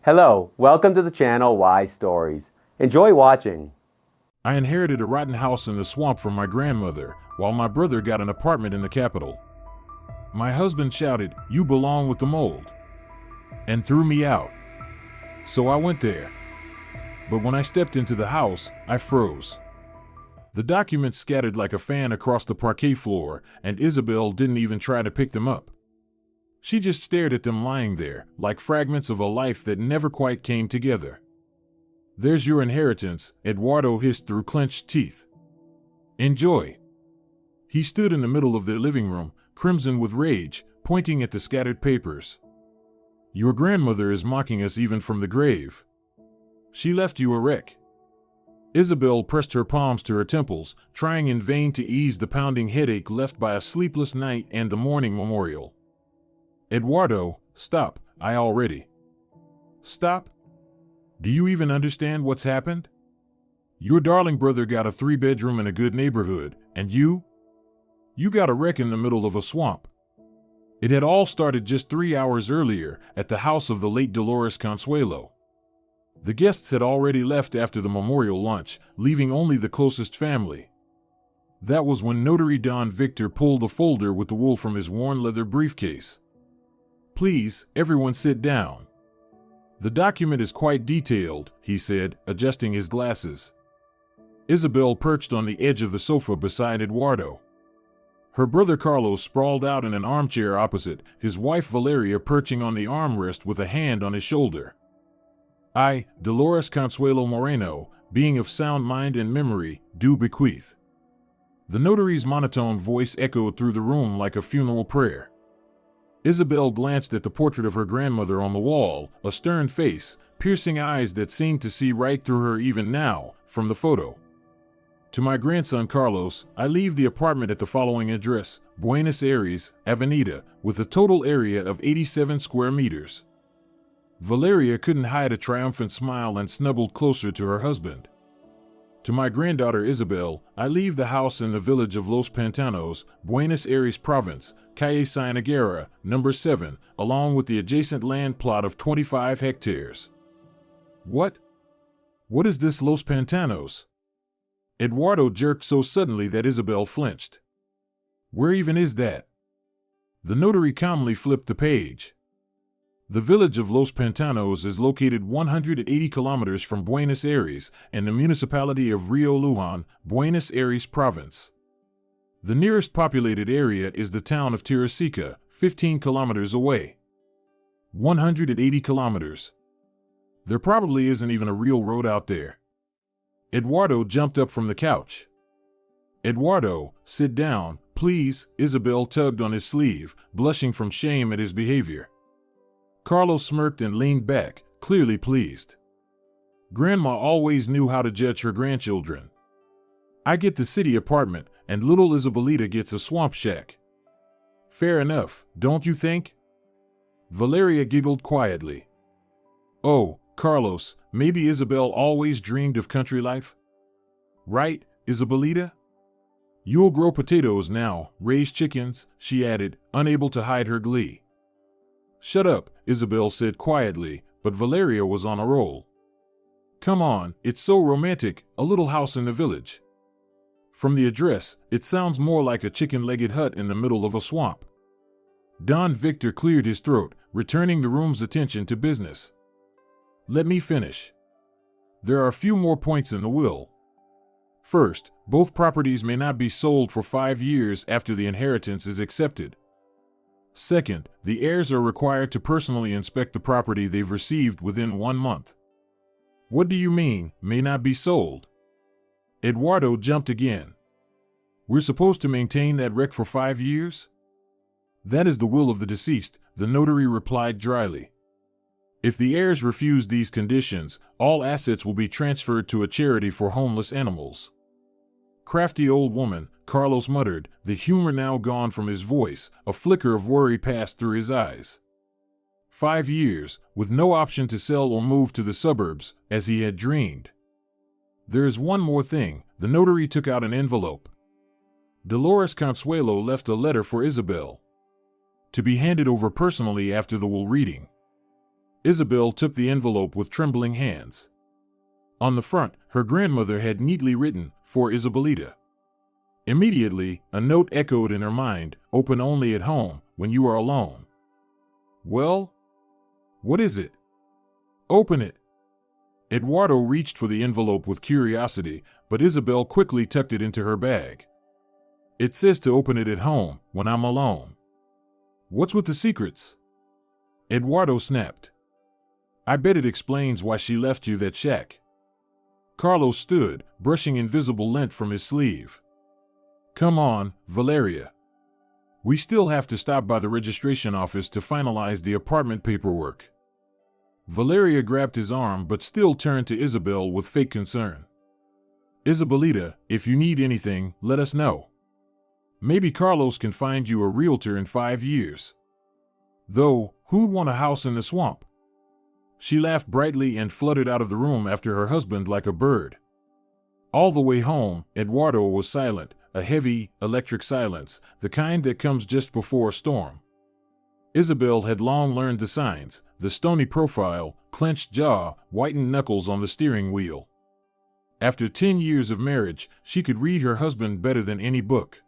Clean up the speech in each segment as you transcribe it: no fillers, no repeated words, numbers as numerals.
Hello, welcome to the channel Why Stories. Enjoy watching. I inherited a rotten house in the swamp from my grandmother, while my brother got an apartment in the capital. My husband shouted, "You belong with the mold," and threw me out. So I went there. But when I stepped into the house, I froze. The documents scattered like a fan across the parquet floor, and Isabel didn't even try to pick them up. She just stared at them lying there, like fragments of a life that never quite came together. "There's your inheritance," Eduardo hissed through clenched teeth. "Enjoy." He stood in the middle of the living room, crimson with rage, pointing at the scattered papers. "Your grandmother is mocking us even from the grave. She left you a wreck." Isabel pressed her palms to her temples, trying in vain to ease the pounding headache left by a sleepless night and the morning memorial. "Eduardo, stop, I already." "Stop? Do you even understand what's happened? Your darling brother got a 3-bedroom in a good neighborhood, and you got a wreck in the middle of a swamp." It had all started just 3 hours earlier at the house of the late Dolores Consuelo. The guests had already left after the memorial lunch, leaving only the closest family. That was when Notary Don Victor pulled a folder with the wool from his worn leather briefcase. "Please, everyone sit down. The document is quite detailed," he said, adjusting his glasses. Isabel perched on the edge of the sofa beside Eduardo. Her brother Carlos sprawled out in an armchair opposite, his wife Valeria perching on the armrest with a hand on his shoulder. "I, Dolores Consuelo Moreno, being of sound mind and memory, do bequeath." The notary's monotone voice echoed through the room like a funeral prayer. Isabel glanced at the portrait of her grandmother on the wall, a stern face, piercing eyes that seemed to see right through her even now, from the photo. "To my grandson Carlos, I leave the apartment at the following address, Buenos Aires, Avenida, with a total area of 87 square meters. Valeria couldn't hide a triumphant smile and snuggled closer to her husband. "To my granddaughter Isabel, I leave the house in the village of Los Pantanos, Buenos Aires Province, Calle Cienegara, number 7, along with the adjacent land plot of 25 hectares. "What? What is this Los Pantanos?" Eduardo jerked so suddenly that Isabel flinched. "Where even is that?" The notary calmly flipped the page. "The village of Los Pantanos is located 180 kilometers from Buenos Aires and the municipality of Rio Lujan, Buenos Aires Province. The nearest populated area is the town of Tirasica, 15 kilometers away. 180 kilometers. There probably isn't even a real road out there." Eduardo jumped up from the couch. "Eduardo, sit down, please," Isabel tugged on his sleeve, blushing from shame at his behavior. Carlos smirked and leaned back, clearly pleased. "Grandma always knew how to judge her grandchildren. I get the city apartment, and little Isabelita gets a swamp shack. Fair enough, don't you think?" Valeria giggled quietly. "Oh, Carlos, maybe Isabel always dreamed of country life? Right, Isabelita? You'll grow potatoes now, raise chickens," she added, unable to hide her glee. "Shut up," Isabel said quietly, but Valeria was on a roll. "Come on, it's so romantic, a little house in the village. From the address, it sounds more like a chicken-legged hut in the middle of a swamp." Don Victor cleared his throat, returning the room's attention to business. "Let me finish. There are a few more points in the will. First, both properties may not be sold for 5 years after the inheritance is accepted. Second, the heirs are required to personally inspect the property they've received within 1 month." "What do you mean, may not be sold?" Eduardo jumped again. "We're supposed to maintain that wreck for 5 years? "That is the will of the deceased," the notary replied dryly. "If the heirs refuse these conditions, all assets will be transferred to a charity for homeless animals." "Crafty old woman," Carlos muttered, the humor now gone from his voice. A flicker of worry passed through his eyes. 5 years, with no option to sell or move to the suburbs, as he had dreamed. "There is one more thing," the notary took out an envelope. "Dolores Consuelo left a letter for Isabel, to be handed over personally after the will reading. Isabel took the envelope with trembling hands. On the front, her grandmother had neatly written, "For Isabelita." Immediately, a note echoed in her mind, "Open only at home, when you are alone." Well? What is it? Open it. Eduardo reached for the envelope with curiosity, but Isabel quickly tucked it into her bag. "It says to open it at home, when I'm alone." "What's with the secrets?" Eduardo snapped. "I bet it explains why she left you that shack." Carlos stood, brushing invisible lint from his sleeve. "Come on, Valeria. We still have to stop by the registration office to finalize the apartment paperwork." Valeria grabbed his arm but still turned to Isabel with fake concern. "Isabelita, if you need anything, let us know. Maybe Carlos can find you a realtor in 5 years. Though, who'd want a house in the swamp?" She laughed brightly and fluttered out of the room after her husband like a bird. All the way home, Eduardo was silent, a heavy, electric silence, the kind that comes just before a storm. Isabel had long learned the signs: the stony profile, clenched jaw, whitened knuckles on the steering wheel. After 10 years of marriage, she could read her husband better than any book.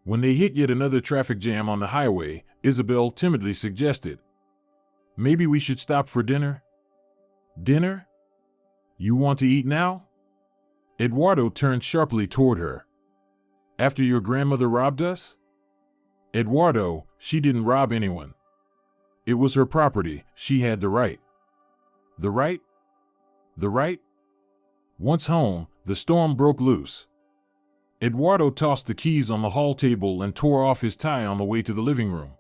When they hit yet another traffic jam on the highway, Isabel timidly suggested, "Maybe we should stop for dinner?" "Dinner? You want to eat now?" Eduardo turned sharply toward her. "After your grandmother robbed us?" "Eduardo, she didn't rob anyone. It was her property, she had the right." "The right? The right?" Once home, the storm broke loose. Eduardo tossed the keys on the hall table and tore off his tie on the way to the living room.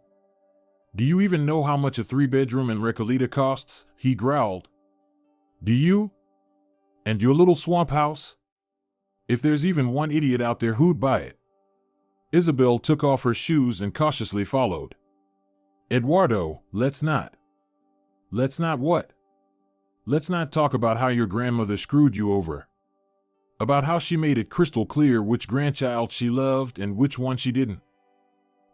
"Do you even know how much a 3-bedroom in Recoleta costs?" he growled. "Do you? And your little swamp house? If there's even one idiot out there who'd buy it." Isabel took off her shoes and cautiously followed. "Eduardo, let's not." "Let's not what?" "Let's not talk about how your grandmother screwed you over. About how she made it crystal clear which grandchild she loved and which one she didn't."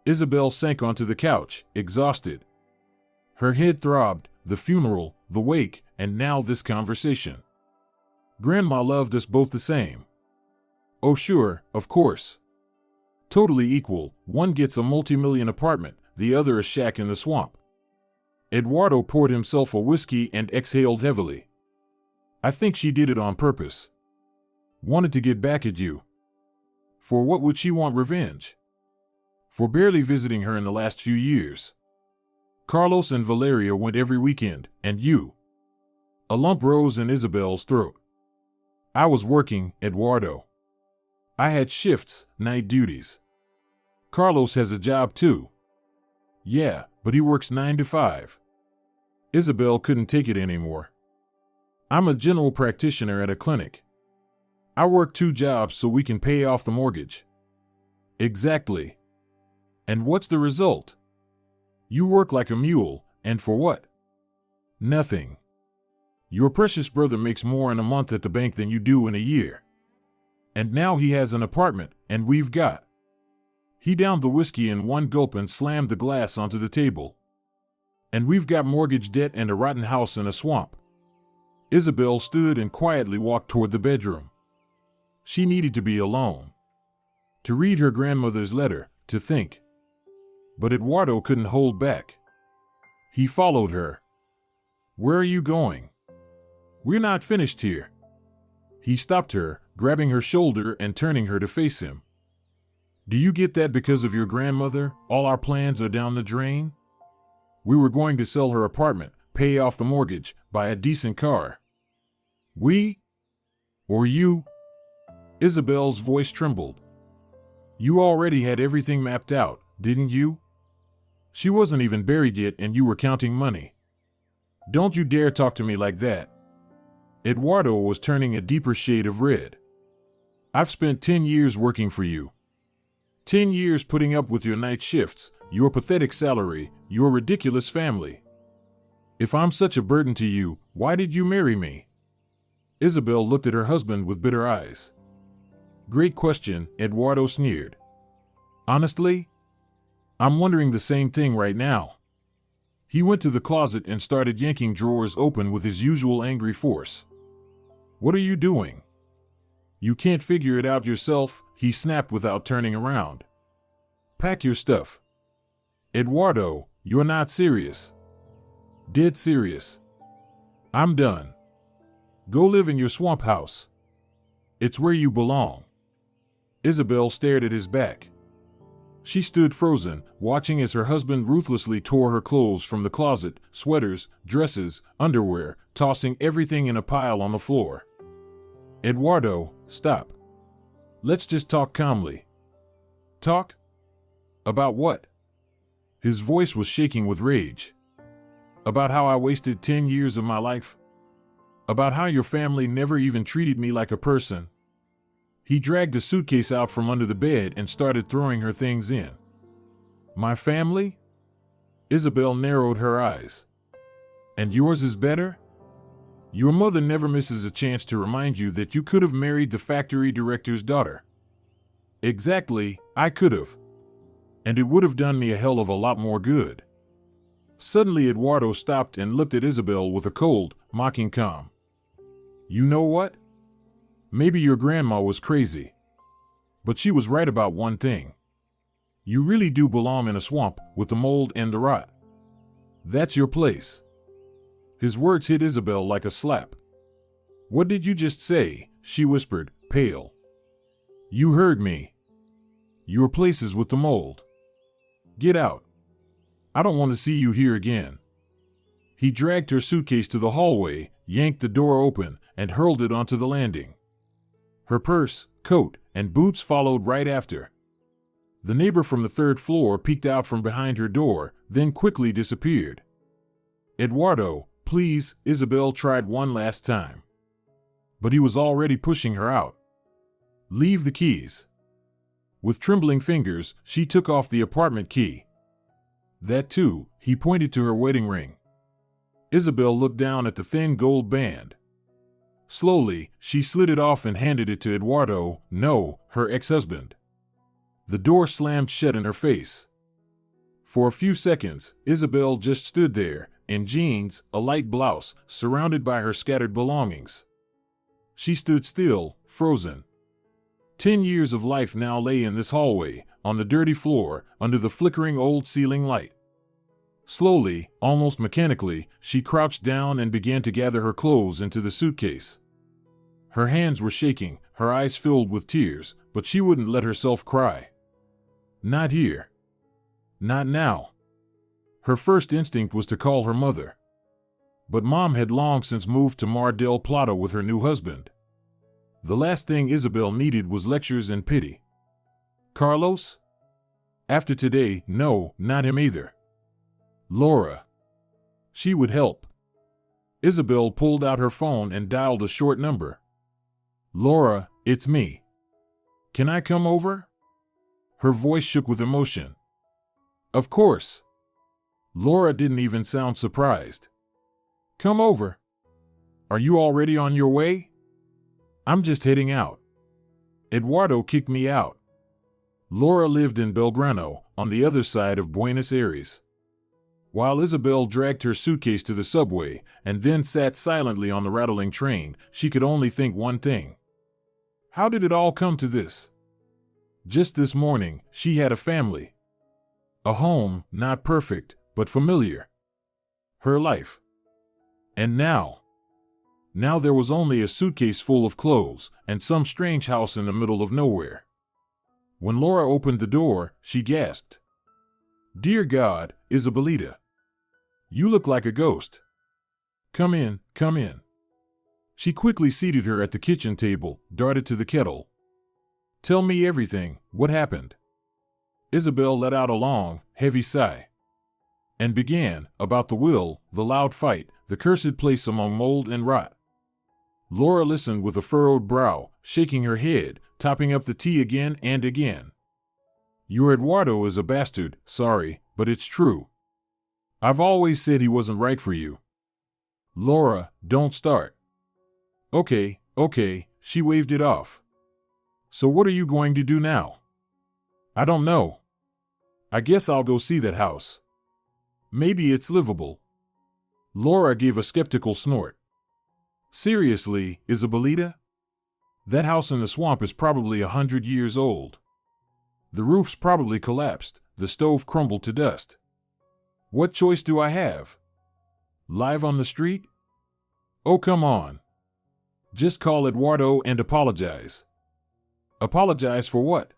Isabel sank onto the couch, exhausted. Her head throbbed: the funeral, the wake, and now this conversation. Grandma loved us both the same. Oh sure, of course. Totally equal, one gets a multi-million apartment, the other a shack in the swamp. Eduardo poured himself a whiskey and exhaled heavily. "I think she did it on purpose. Wanted to get back at you." "For what would she want revenge?" "For barely visiting her in the last few years. Carlos and Valeria went every weekend, and you." A lump rose in Isabel's throat. "I was working, Eduardo. I had shifts, night duties. Carlos has a job too." "Yeah, but he works 9 to 5. Isabel couldn't take it anymore. "I'm a general practitioner at a clinic. I work 2 jobs so we can pay off the mortgage." "Exactly. And what's the result? You work like a mule, and for what?" "Nothing. Your precious brother makes more in a month at the bank than you do in a year. And now he has an apartment, and we've got—" He downed the whiskey in one gulp and slammed the glass onto the table. "And we've got mortgage debt and a rotten house in a swamp." Isabel stood and quietly walked toward the bedroom. She needed to be alone. To read her grandmother's letter, to think. But Eduardo couldn't hold back. He followed her. "Where are you going?" "We're not finished here." He stopped her, grabbing her shoulder and turning her to face him. "Do you get that because of your grandmother, all our plans are down the drain? We were going to sell her apartment, pay off the mortgage, buy a decent car." "We? Or you?" Isabel's voice trembled. "You already had everything mapped out, didn't you? She wasn't even buried yet and you were counting money. Don't you dare talk to me like that." Eduardo was turning a deeper shade of red. "I've spent 10 years working for you. 10 years putting up with your night shifts, your pathetic salary, your ridiculous family. If I'm such a burden to you, why did you marry me?" Isabel looked at her husband with bitter eyes. "Great question," Eduardo sneered. "Honestly, I'm wondering the same thing right now." He went to the closet and started yanking drawers open with his usual angry force. "What are you doing? You can't figure it out yourself," he snapped without turning around. "Pack your stuff." "Eduardo, you're not serious." "Dead serious. I'm done. Go live in your swamp house. It's where you belong." Isabel stared at his back. She stood frozen, watching as her husband ruthlessly tore her clothes from the closet, sweaters, dresses, underwear, tossing everything in a pile on the floor. "Eduardo, stop. Let's just talk calmly." "Talk? About what?" His voice was shaking with rage. "About how I wasted 10 years of my life? About how your family never even treated me like a person?" He dragged a suitcase out from under the bed and started throwing her things in. "My family?" Isabel narrowed her eyes. "And yours is better? Your mother never misses a chance to remind you that you could have married the factory director's daughter." "Exactly, I could have. And it would have done me a hell of a lot more good." Suddenly Eduardo stopped and looked at Isabel with a cold, mocking calm. "You know what? Maybe your grandma was crazy. But she was right about one thing. You really do belong in a swamp with the mold and the rot. That's your place." His words hit Isabel like a slap. "What did you just say?" she whispered, pale. "You heard me. Your place is with the mold. Get out. I don't want to see you here again." He dragged her suitcase to the hallway, yanked the door open, and hurled it onto the landing. Her purse, coat, and boots followed right after. The neighbor from the third floor peeked out from behind her door, then quickly disappeared. "Eduardo, please," Isabel tried one last time. But he was already pushing her out. "Leave the keys." With trembling fingers, she took off the apartment key. "That too," he pointed to her wedding ring. Isabel looked down at the thin gold band. Slowly, she slid it off and handed it to Eduardo, no, her ex-husband. The door slammed shut in her face. For a few seconds, Isabel just stood there, in jeans, a light blouse, surrounded by her scattered belongings. She stood still, frozen. 10 years of life now lay in this hallway, on the dirty floor, under the flickering old ceiling light. Slowly, almost mechanically, she crouched down and began to gather her clothes into the suitcase. Her hands were shaking, her eyes filled with tears, but she wouldn't let herself cry. Not here. Not now. Her first instinct was to call her mother. But Mom had long since moved to Mar del Plata with her new husband. The last thing Isabel needed was lectures and pity. Carlos? After today, no, not him either. Laura. She would help. Isabel pulled out her phone and dialed a short number. "Laura, it's me. Can I come over?" Her voice shook with emotion. "Of course." Laura didn't even sound surprised. "Come over. Are you already on your way?" "I'm just heading out. Eduardo kicked me out." Laura lived in Belgrano, on the other side of Buenos Aires. While Isabel dragged her suitcase to the subway and then sat silently on the rattling train, she could only think one thing. How did it all come to this? Just this morning, she had a family. A home, not perfect, but familiar. Her life. And now there was only a suitcase full of clothes and some strange house in the middle of nowhere. When Laura opened the door, she gasped. "Dear God, Isabelita. You look like a ghost. Come in, come in." She quickly seated her at the kitchen table, darted to the kettle. "Tell me everything, what happened?" Isabel let out a long, heavy sigh. And began, about the will, the loud fight, the cursed place among mold and rot. Laura listened with a furrowed brow, shaking her head, topping up the tea again and again. "Your Eduardo is a bastard, sorry, but it's true. I've always said he wasn't right for you." "Laura, don't start." Okay, she waved it off. "So what are you going to do now?" "I don't know. I guess I'll go see that house." Maybe it's livable. Laura gave a skeptical snort. Seriously, Isabelita? That house in the swamp is probably 100 years old. The roof's probably collapsed, the stove crumbled to dust. What choice do I have? Live on the street? Oh, come on. Just call Eduardo and apologize. Apologize for what?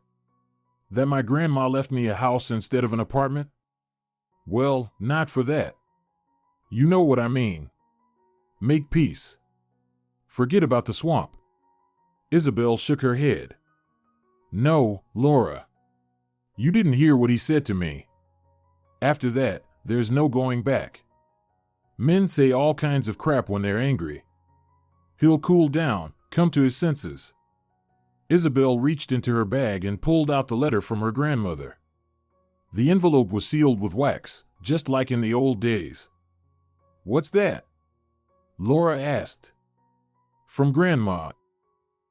That my grandma left me a house instead of an apartment? Well, not for that. You know what I mean. Make peace. Forget about the swamp. Isabel shook her head. No, Laura. You didn't hear what he said to me. After that, there's no going back. Men say all kinds of crap when they're angry. He'll cool down, come to his senses. Isabel reached into her bag and pulled out the letter from her grandmother. The envelope was sealed with wax, just like in the old days. What's that? Laura asked. From Grandma.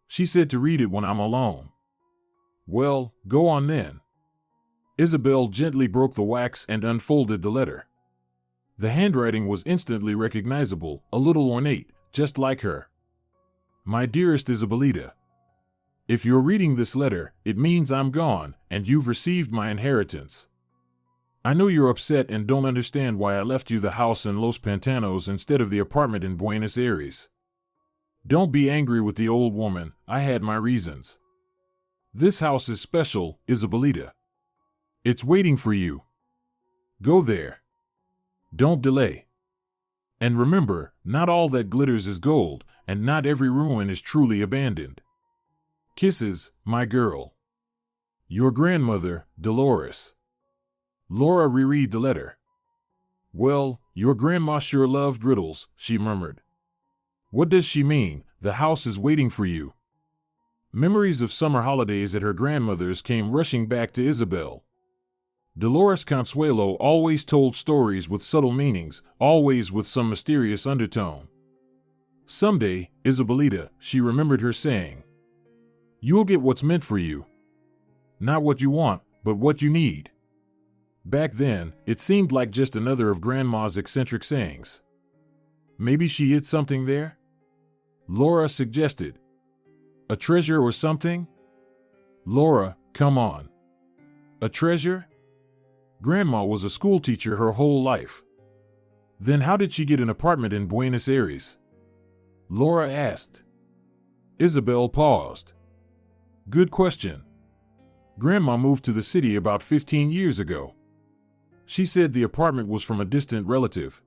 She said to read it when I'm alone. Well, go on then. Isabel gently broke the wax and unfolded the letter. The handwriting was instantly recognizable, a little ornate, just like her. My dearest Isabelita, if you're reading this letter, it means I'm gone, and you've received my inheritance. I know you're upset and don't understand why I left you the house in Los Pantanos instead of the apartment in Buenos Aires. Don't be angry with the old woman, I had my reasons. This house is special, Isabelita. It's waiting for you. Go there. Don't delay. And remember, not all that glitters is gold, and not every ruin is truly abandoned. Kisses, my girl. Your grandmother, Dolores. Laura reread the letter. Well, your grandma sure loved riddles, she murmured. What does she mean, the house is waiting for you? Memories of summer holidays at her grandmother's came rushing back to Isabel. Dolores Consuelo always told stories with subtle meanings, always with some mysterious undertone. Someday, Isabelita, she remembered her saying, you'll get what's meant for you. Not what you want, but what you need. Back then, it seemed like just another of Grandma's eccentric sayings. Maybe she hid something there? Laura suggested. A treasure or something? Laura, come on. A treasure? Grandma was a schoolteacher her whole life. Then how did she get an apartment in Buenos Aires? Laura asked. Isabel paused. Good question. Grandma moved to the city about 15 years ago. She said the apartment was from a distant relative.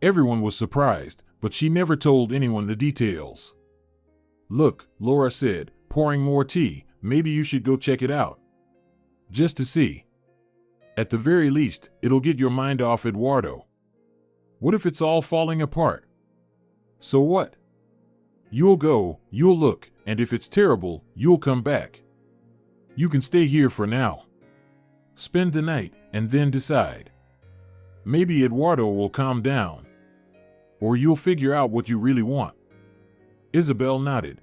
Everyone was surprised, but she never told anyone the details. Look, Laura said, pouring more tea, maybe you should go check it out. Just to see. At the very least, it'll get your mind off Eduardo. What if it's all falling apart? So what? You'll go, you'll look, and if it's terrible, you'll come back. You can stay here for now. Spend the night, and then decide. Maybe Eduardo will calm down. Or you'll figure out what you really want. Isabel nodded.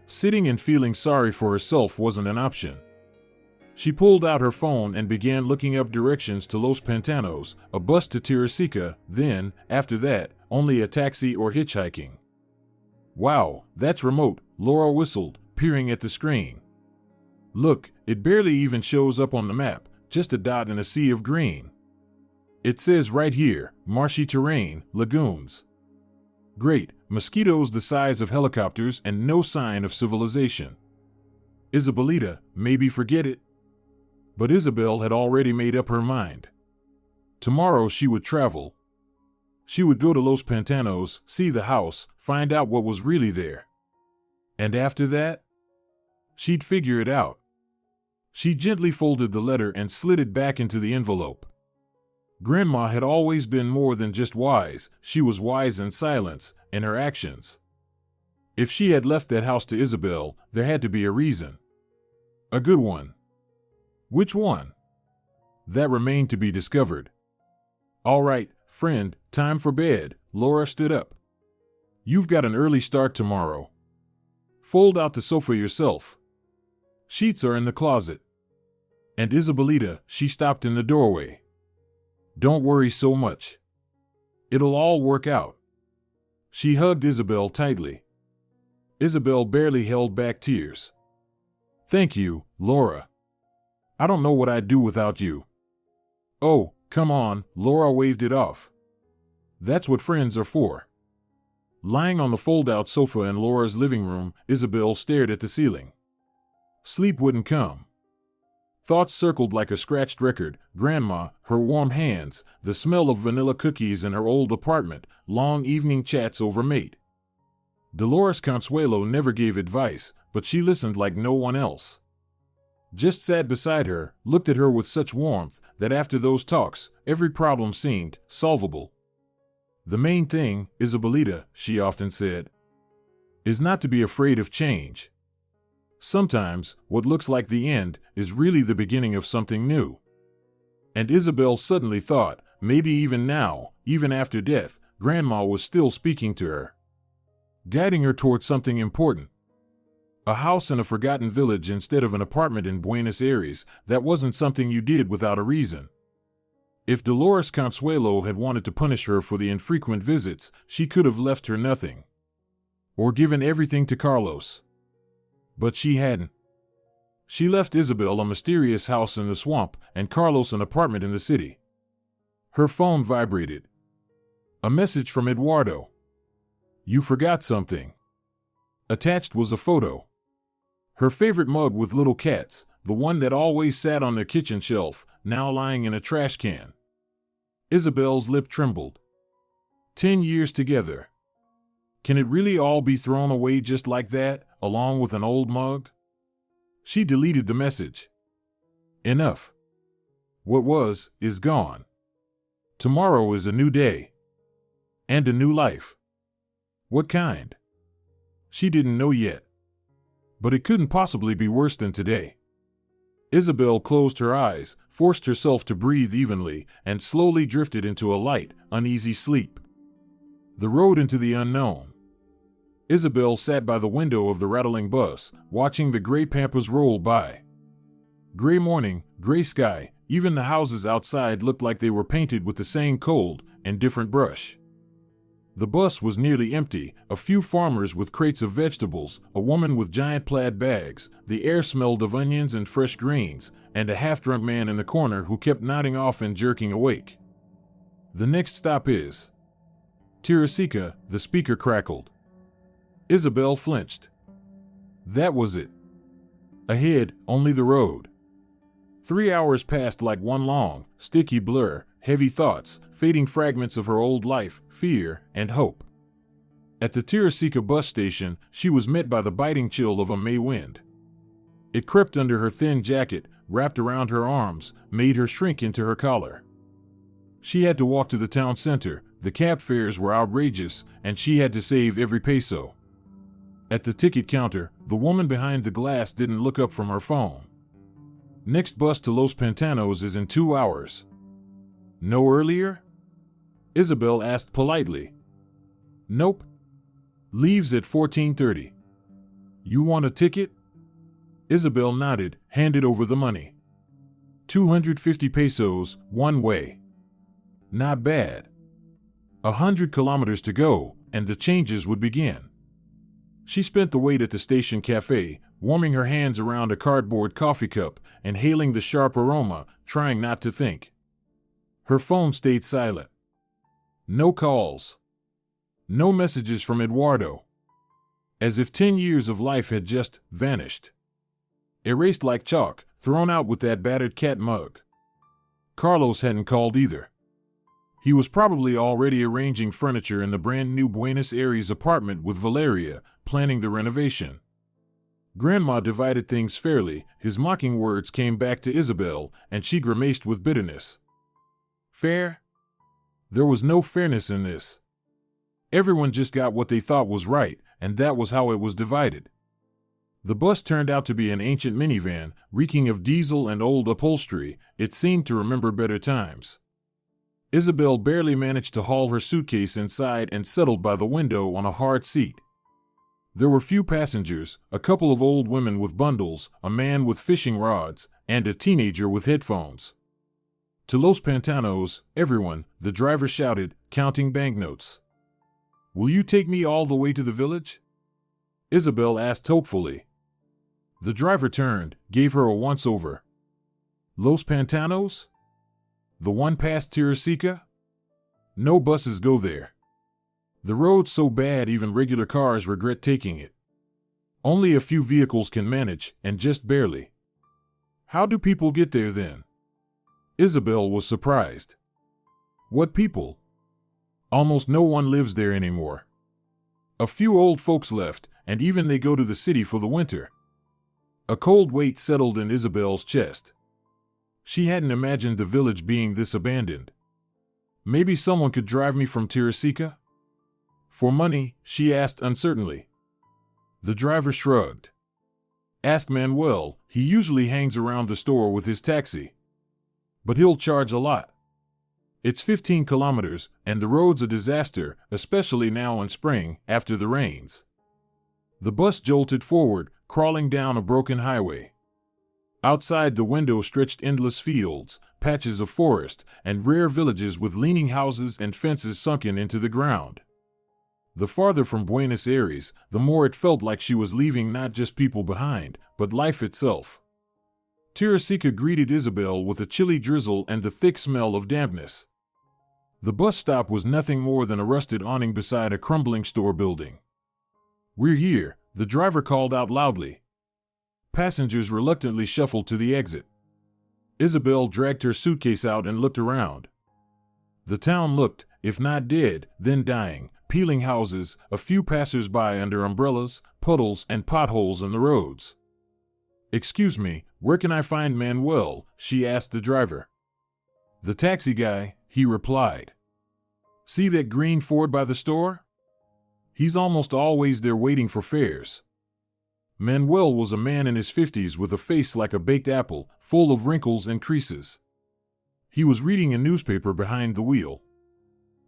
Sitting and feeling sorry for herself wasn't an option. She pulled out her phone and began looking up directions to Los Pantanos, a bus to Tirasica, then, after that, only a taxi or hitchhiking. Wow, that's remote, Laura whistled, peering at the screen. Look, it barely even shows up on the map, just a dot in a sea of green. It says right here, marshy terrain, lagoons. Great, mosquitoes the size of helicopters and no sign of civilization. Isabelita, maybe forget it. But Isabel had already made up her mind. Tomorrow she would travel. She would go to Los Pantanos, see the house, find out what was really there. And after that? She'd figure it out. She gently folded the letter and slid it back into the envelope. Grandma had always been more than just wise, she was wise in silence, in her actions. If she had left that house to Isabel, there had to be a reason. A good one. Which one? That remained to be discovered. All right, friend, time for bed. Laura stood up. You've got an early start tomorrow. Fold out the sofa yourself. Sheets are in the closet. And Isabelita, she stopped in the doorway. Don't worry so much. It'll all work out. She hugged Isabel tightly. Isabel barely held back tears. Thank you, Laura. I don't know what I'd do without you. Oh, come on, Laura waved it off. That's what friends are for. Lying on the fold-out sofa in Laura's living room, Isabel stared at the ceiling. Sleep wouldn't come. Thoughts circled like a scratched record: Grandma, her warm hands, the smell of vanilla cookies in her old apartment, long evening chats over mate. Dolores Consuelo never gave advice, but she listened like no one else. Just sat beside her, looked at her with such warmth that after those talks, every problem seemed solvable. The main thing, Isabelita, she often said, is not to be afraid of change. Sometimes, what looks like the end is really the beginning of something new. And Isabel suddenly thought, maybe even now, even after death, Grandma was still speaking to her, guiding her toward something important. A house in a forgotten village instead of an apartment in Buenos Aires, that wasn't something you did without a reason. If Dolores Consuelo had wanted to punish her for the infrequent visits, she could have left her nothing, or given everything to Carlos. But she hadn't. She left Isabel a mysterious house in the swamp and Carlos an apartment in the city. Her phone vibrated. A message from Eduardo. You forgot something. Attached was a photo. Her favorite mug with little cats, the one that always sat on their kitchen shelf, now lying in a trash can. Isabel's lip trembled. 10 years together. Can it really all be thrown away just like that, along with an old mug? She deleted the message. Enough. What was, is gone. Tomorrow is a new day. And a new life. What kind? She didn't know yet. But it couldn't possibly be worse than today. Isabel closed her eyes, forced herself to breathe evenly, and slowly drifted into a light, uneasy sleep. The road into the unknown. Isabel sat by the window of the rattling bus, watching the gray pampas roll by. Gray morning, gray sky, even the houses outside looked like they were painted with the same cold and different brush. The bus was nearly empty, a few farmers with crates of vegetables, a woman with giant plaid bags, the air smelled of onions and fresh greens, and a half-drunk man in the corner who kept nodding off and jerking awake. The next stop is Tirasica, the speaker crackled. Isabel flinched. That was it. Ahead, only the road. 3 hours passed like one long, sticky blur, heavy thoughts, fading fragments of her old life, fear, and hope. At the Tirasica bus station, she was met by the biting chill of a May wind. It crept under her thin jacket, wrapped around her arms, made her shrink into her collar. She had to walk to the town center, the cab fares were outrageous, and she had to save every peso. At the ticket counter, the woman behind the glass didn't look up from her phone. Next bus to Los Pantanos is in 2 hours. No earlier? Isabel asked politely. Nope. Leaves at 14:30. You want a ticket? Isabel nodded, handed over the money. 250 pesos, one way. Not bad. 100 kilometers to go, and the changes would begin. She spent the wait at the station cafe, warming her hands around a cardboard coffee cup, inhaling the sharp aroma, trying not to think. Her phone stayed silent. No calls. No messages from Eduardo. As if 10 years of life had just vanished. Erased like chalk, thrown out with that battered cat mug. Carlos hadn't called either. He was probably already arranging furniture in the brand new Buenos Aires apartment with Valeria, planning the renovation. Grandma divided things fairly, his mocking words came back to Isabel, and she grimaced with bitterness. Fair? There was no fairness in this. Everyone just got what they thought was right, and that was how it was divided. The bus turned out to be an ancient minivan, reeking of diesel and old upholstery. It seemed to remember better times. Isabel barely managed to haul her suitcase inside and settled by the window on a hard seat. There were few passengers, a couple of old women with bundles, a man with fishing rods, and a teenager with headphones. To Los Pantanos, everyone, the driver shouted, counting banknotes. Will you take me all the way to the village? Isabel asked hopefully. The driver turned, gave her a once-over. Los Pantanos? The one past Tirasica? No buses go there. The road's so bad even regular cars regret taking it. Only a few vehicles can manage, and just barely. How do people get there then? Isabel was surprised. What people? Almost no one lives there anymore. A few old folks left, and even they go to the city for the winter. A cold weight settled in Isabel's chest. She hadn't imagined the village being this abandoned. Maybe someone could drive me from Tirasica? For money, she asked uncertainly. The driver shrugged. Ask Manuel, he usually hangs around the store with his taxi. But he'll charge a lot. It's 15 kilometers, and the road's a disaster, especially now in spring, after the rains. The bus jolted forward, crawling down a broken highway. Outside the window stretched endless fields, patches of forest, and rare villages with leaning houses and fences sunken into the ground. The farther from Buenos Aires, the more it felt like she was leaving not just people behind, but life itself. Tirasica greeted Isabel with a chilly drizzle and the thick smell of dampness. The bus stop was nothing more than a rusted awning beside a crumbling store building. We're here, the driver called out loudly. Passengers reluctantly shuffled to the exit. Isabel dragged her suitcase out and looked around. The town looked, if not dead, then dying, peeling houses, a few passers-by under umbrellas, puddles, and potholes in the roads. Excuse me, where can I find Manuel? She asked the driver. The taxi guy, he replied. See that green Ford by the store? He's almost always there waiting for fares. Manuel was a man in his 50s with a face like a baked apple, full of wrinkles and creases. He was reading a newspaper behind the wheel.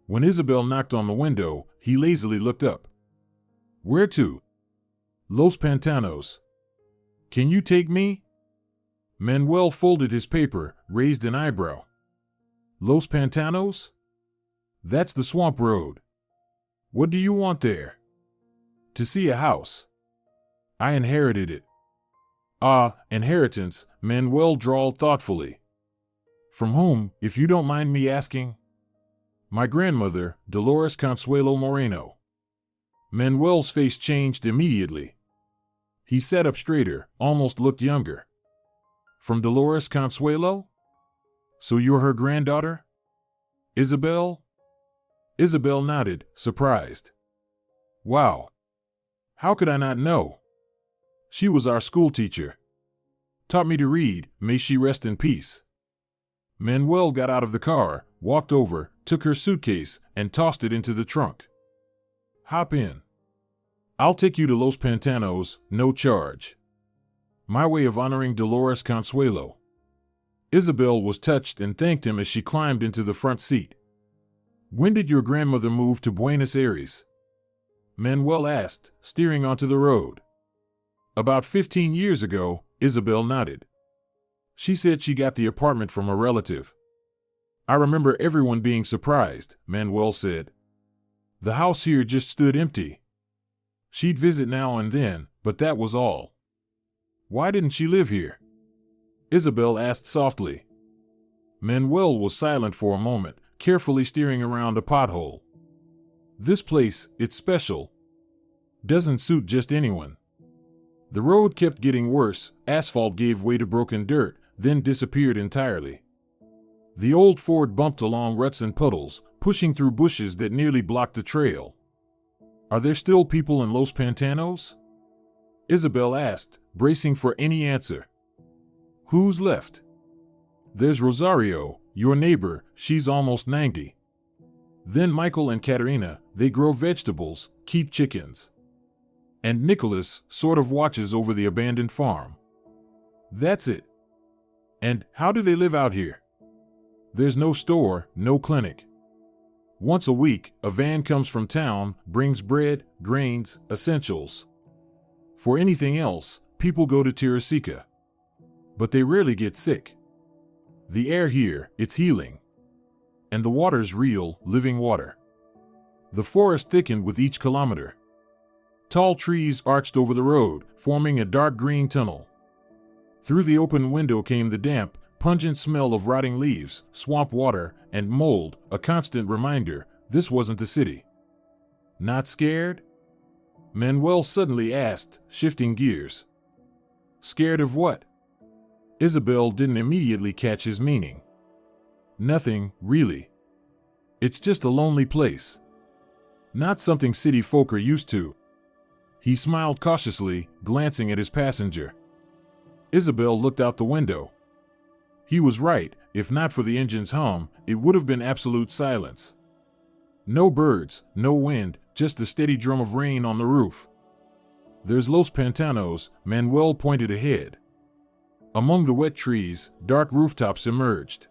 When Isabel knocked on the window, he lazily looked up. Where to? Los Pantanos. Can you take me? Manuel folded his paper, raised an eyebrow. Los Pantanos? That's the swamp road. What do you want there? To see a house. I inherited it. Ah, inheritance, Manuel drawled thoughtfully. From whom, if you don't mind me asking? My grandmother, Dolores Consuelo Moreno. Manuel's face changed immediately. He sat up straighter, almost looked younger. From Dolores Consuelo? So you're her granddaughter? Isabel? Isabel nodded, surprised. Wow. How could I not know? She was our school teacher. Taught me to read, may she rest in peace. Manuel got out of the car, walked over, took her suitcase, and tossed it into the trunk. Hop in. I'll take you to Los Pantanos, no charge. My way of honoring Dolores Consuelo. Isabel was touched and thanked him as she climbed into the front seat. When did your grandmother move to Buenos Aires? Manuel asked, steering onto the road. About 15 years ago, Isabel nodded. She said she got the apartment from a relative. I remember everyone being surprised, Manuel said. The house here just stood empty. She'd visit now and then, but that was all. Why didn't she live here? Isabel asked softly. Manuel was silent for a moment, carefully steering around a pothole. This place, it's special. Doesn't suit just anyone. The road kept getting worse, asphalt gave way to broken dirt, then disappeared entirely. The old Ford bumped along ruts and puddles, pushing through bushes that nearly blocked the trail. Are there still people in Los Pantanos? Isabel asked, bracing for any answer. Who's left? There's Rosario, your neighbor, she's almost 90. Then Michael and Katerina, they grow vegetables, keep chickens. And Nicholas sort of watches over the abandoned farm. That's it. And how do they live out here? There's no store, no clinic. Once a week, a van comes from town, brings bread, grains, essentials. For anything else, people go to Tirasica. But they rarely get sick. The air here, it's healing. And the water's real, living water. The forest thickened with each kilometer. Tall trees arched over the road, forming a dark green tunnel. Through the open window came the damp, pungent smell of rotting leaves, swamp water, and mold, a constant reminder this wasn't the city. Not scared? Manuel suddenly asked, shifting gears. Scared of what? Isabel didn't immediately catch his meaning. Nothing, really. It's just a lonely place. Not something city folk are used to. He smiled cautiously, glancing at his passenger. Isabel looked out the window. He was right. If not for the engine's hum, it would have been absolute silence. No birds, no wind, just the steady drum of rain on the roof. There's Los Pantanos, Manuel pointed ahead. Among the wet trees, dark rooftops emerged.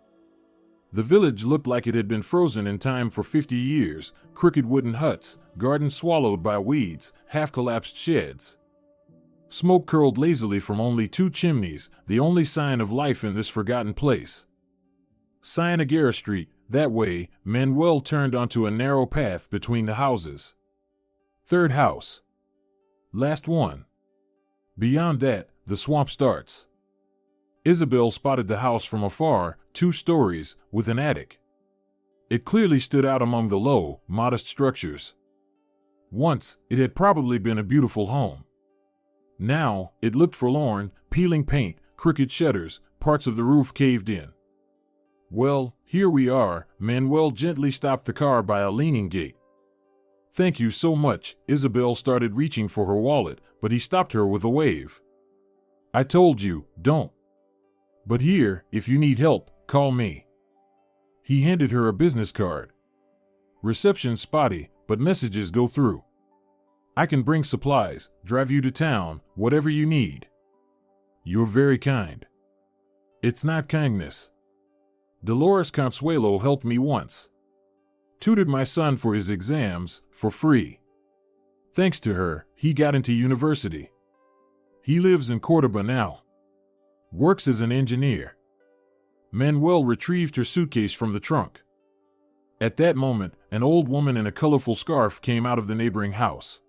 The village looked like it had been frozen in time for 50 years, crooked wooden huts, gardens swallowed by weeds, half-collapsed sheds. Smoke curled lazily from only 2 chimneys, the only sign of life in this forgotten place. Cienegara Street, that way, Manuel turned onto a narrow path between the houses. Third house. Last one. Beyond that, the swamp starts. Isabel spotted the house from afar, 2 stories, with an attic. It clearly stood out among the low, modest structures. Once, it had probably been a beautiful home. Now, it looked forlorn, peeling paint, crooked shutters, parts of the roof caved in. Well, here we are. Manuel gently stopped the car by a leaning gate. Thank you so much. Isabel started reaching for her wallet, but he stopped her with a wave. I told you, don't. But here, if you need help, call me. He handed her a business card. Reception spotty, but messages go through. I can bring supplies, drive you to town, whatever you need. You're very kind. It's not kindness. Dolores Consuelo helped me once. Tutored my son for his exams, for free. Thanks to her, he got into university. He lives in Cordoba now. Works as an engineer. Manuel retrieved her suitcase from the trunk. At that moment, an old woman in a colorful scarf came out of the neighboring house.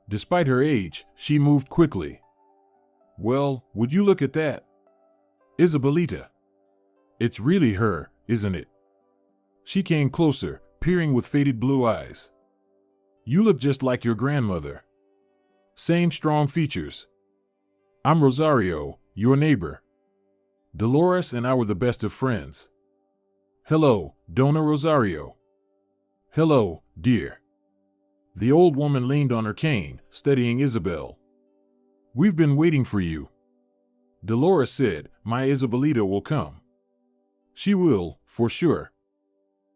Despite her age, she moved quickly. Well, would you look at that? Isabelita. It's really her, isn't it? She came closer, peering with faded blue eyes. You look just like your grandmother. Same strong features. I'm Rosario, your neighbor. Dolores and I were the best of friends. Hello, Dona Rosario. Hello, dear. The old woman leaned on her cane, studying Isabel. We've been waiting for you. Dolores said, my Isabelita will come. She will, for sure.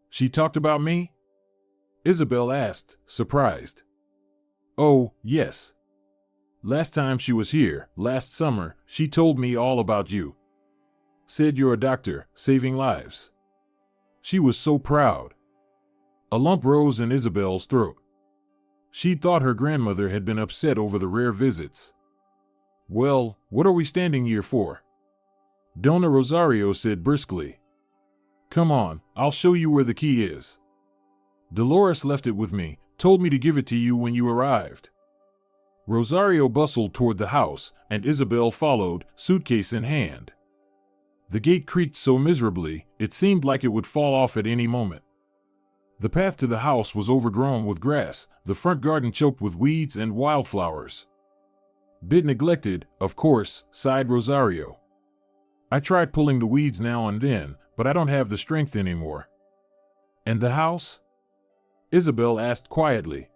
She talked about me? Isabel asked, surprised. Oh, yes. Last time she was here, last summer, she told me all about you. Said you're a doctor, saving lives. She was so proud. A lump rose in Isabel's throat. She thought her grandmother had been upset over the rare visits. Well, what are we standing here for? Dona Rosario said briskly. Come on, I'll show you where the key is. Dolores left it with me, told me to give it to you when you arrived. Rosario bustled toward the house, and Isabel followed, suitcase in hand. The gate creaked so miserably, it seemed like it would fall off at any moment. The path to the house was overgrown with grass, the front garden choked with weeds and wildflowers. Bit neglected, of course, sighed Rosario. I tried pulling the weeds now and then, but I don't have the strength anymore. And the house? Isabel asked quietly.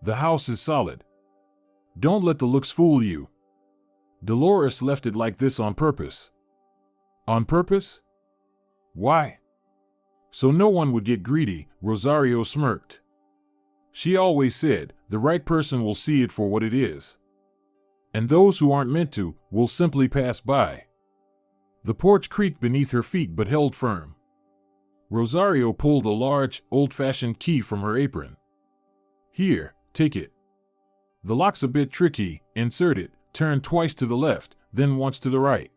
The house is solid. Don't let the looks fool you. Dolores left it like this on purpose. On purpose? Why? So no one would get greedy, Rosario smirked. She always said, the right person will see it for what it is. And those who aren't meant to, will simply pass by. The porch creaked beneath her feet but held firm. Rosario pulled a large, old-fashioned key from her apron. Here, take it. The lock's a bit tricky, insert it, turn twice to the left, then once to the right.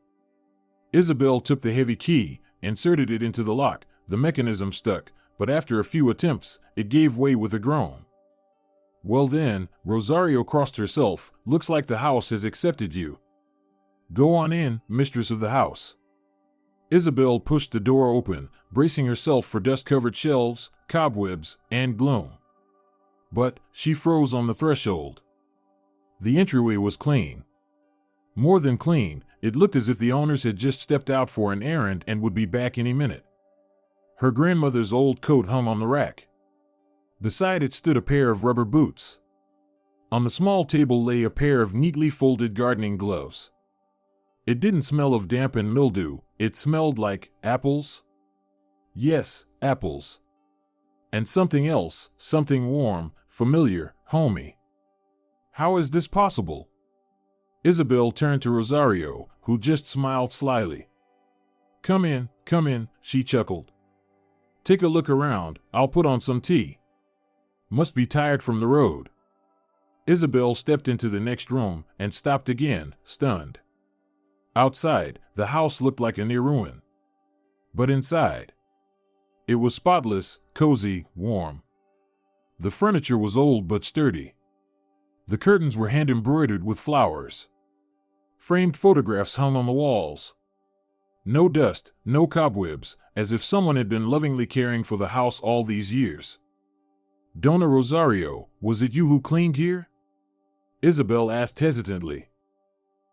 Isabel took the heavy key, inserted it into the lock. The mechanism stuck, but after a few attempts, it gave way with a groan. Well then, Rosario crossed herself, looks like the house has accepted you. Go on in, mistress of the house. Isabel pushed the door open, bracing herself for dust-covered shelves, cobwebs, and gloom. But she froze on the threshold. The entryway was clean. More than clean, it looked as if the owners had just stepped out for an errand and would be back any minute. Her grandmother's old coat hung on the rack. Beside it stood a pair of rubber boots. On the small table lay a pair of neatly folded gardening gloves. It didn't smell of damp and mildew, it smelled like apples. Yes, apples. And something else, something warm, familiar, homey. How is this possible? Isabel turned to Rosario, who just smiled slyly. Come in, she chuckled. Take a look around, I'll put on some tea. Must be tired from the road. Isabel stepped into the next room and stopped again, stunned. Outside, the house looked like a near ruin. But inside, it was spotless, cozy, warm. The furniture was old but sturdy. The curtains were hand-embroidered with flowers. Framed photographs hung on the walls. No dust, no cobwebs, as if someone had been lovingly caring for the house all these years. Dona Rosario, was it you who cleaned here? Isabel asked hesitantly.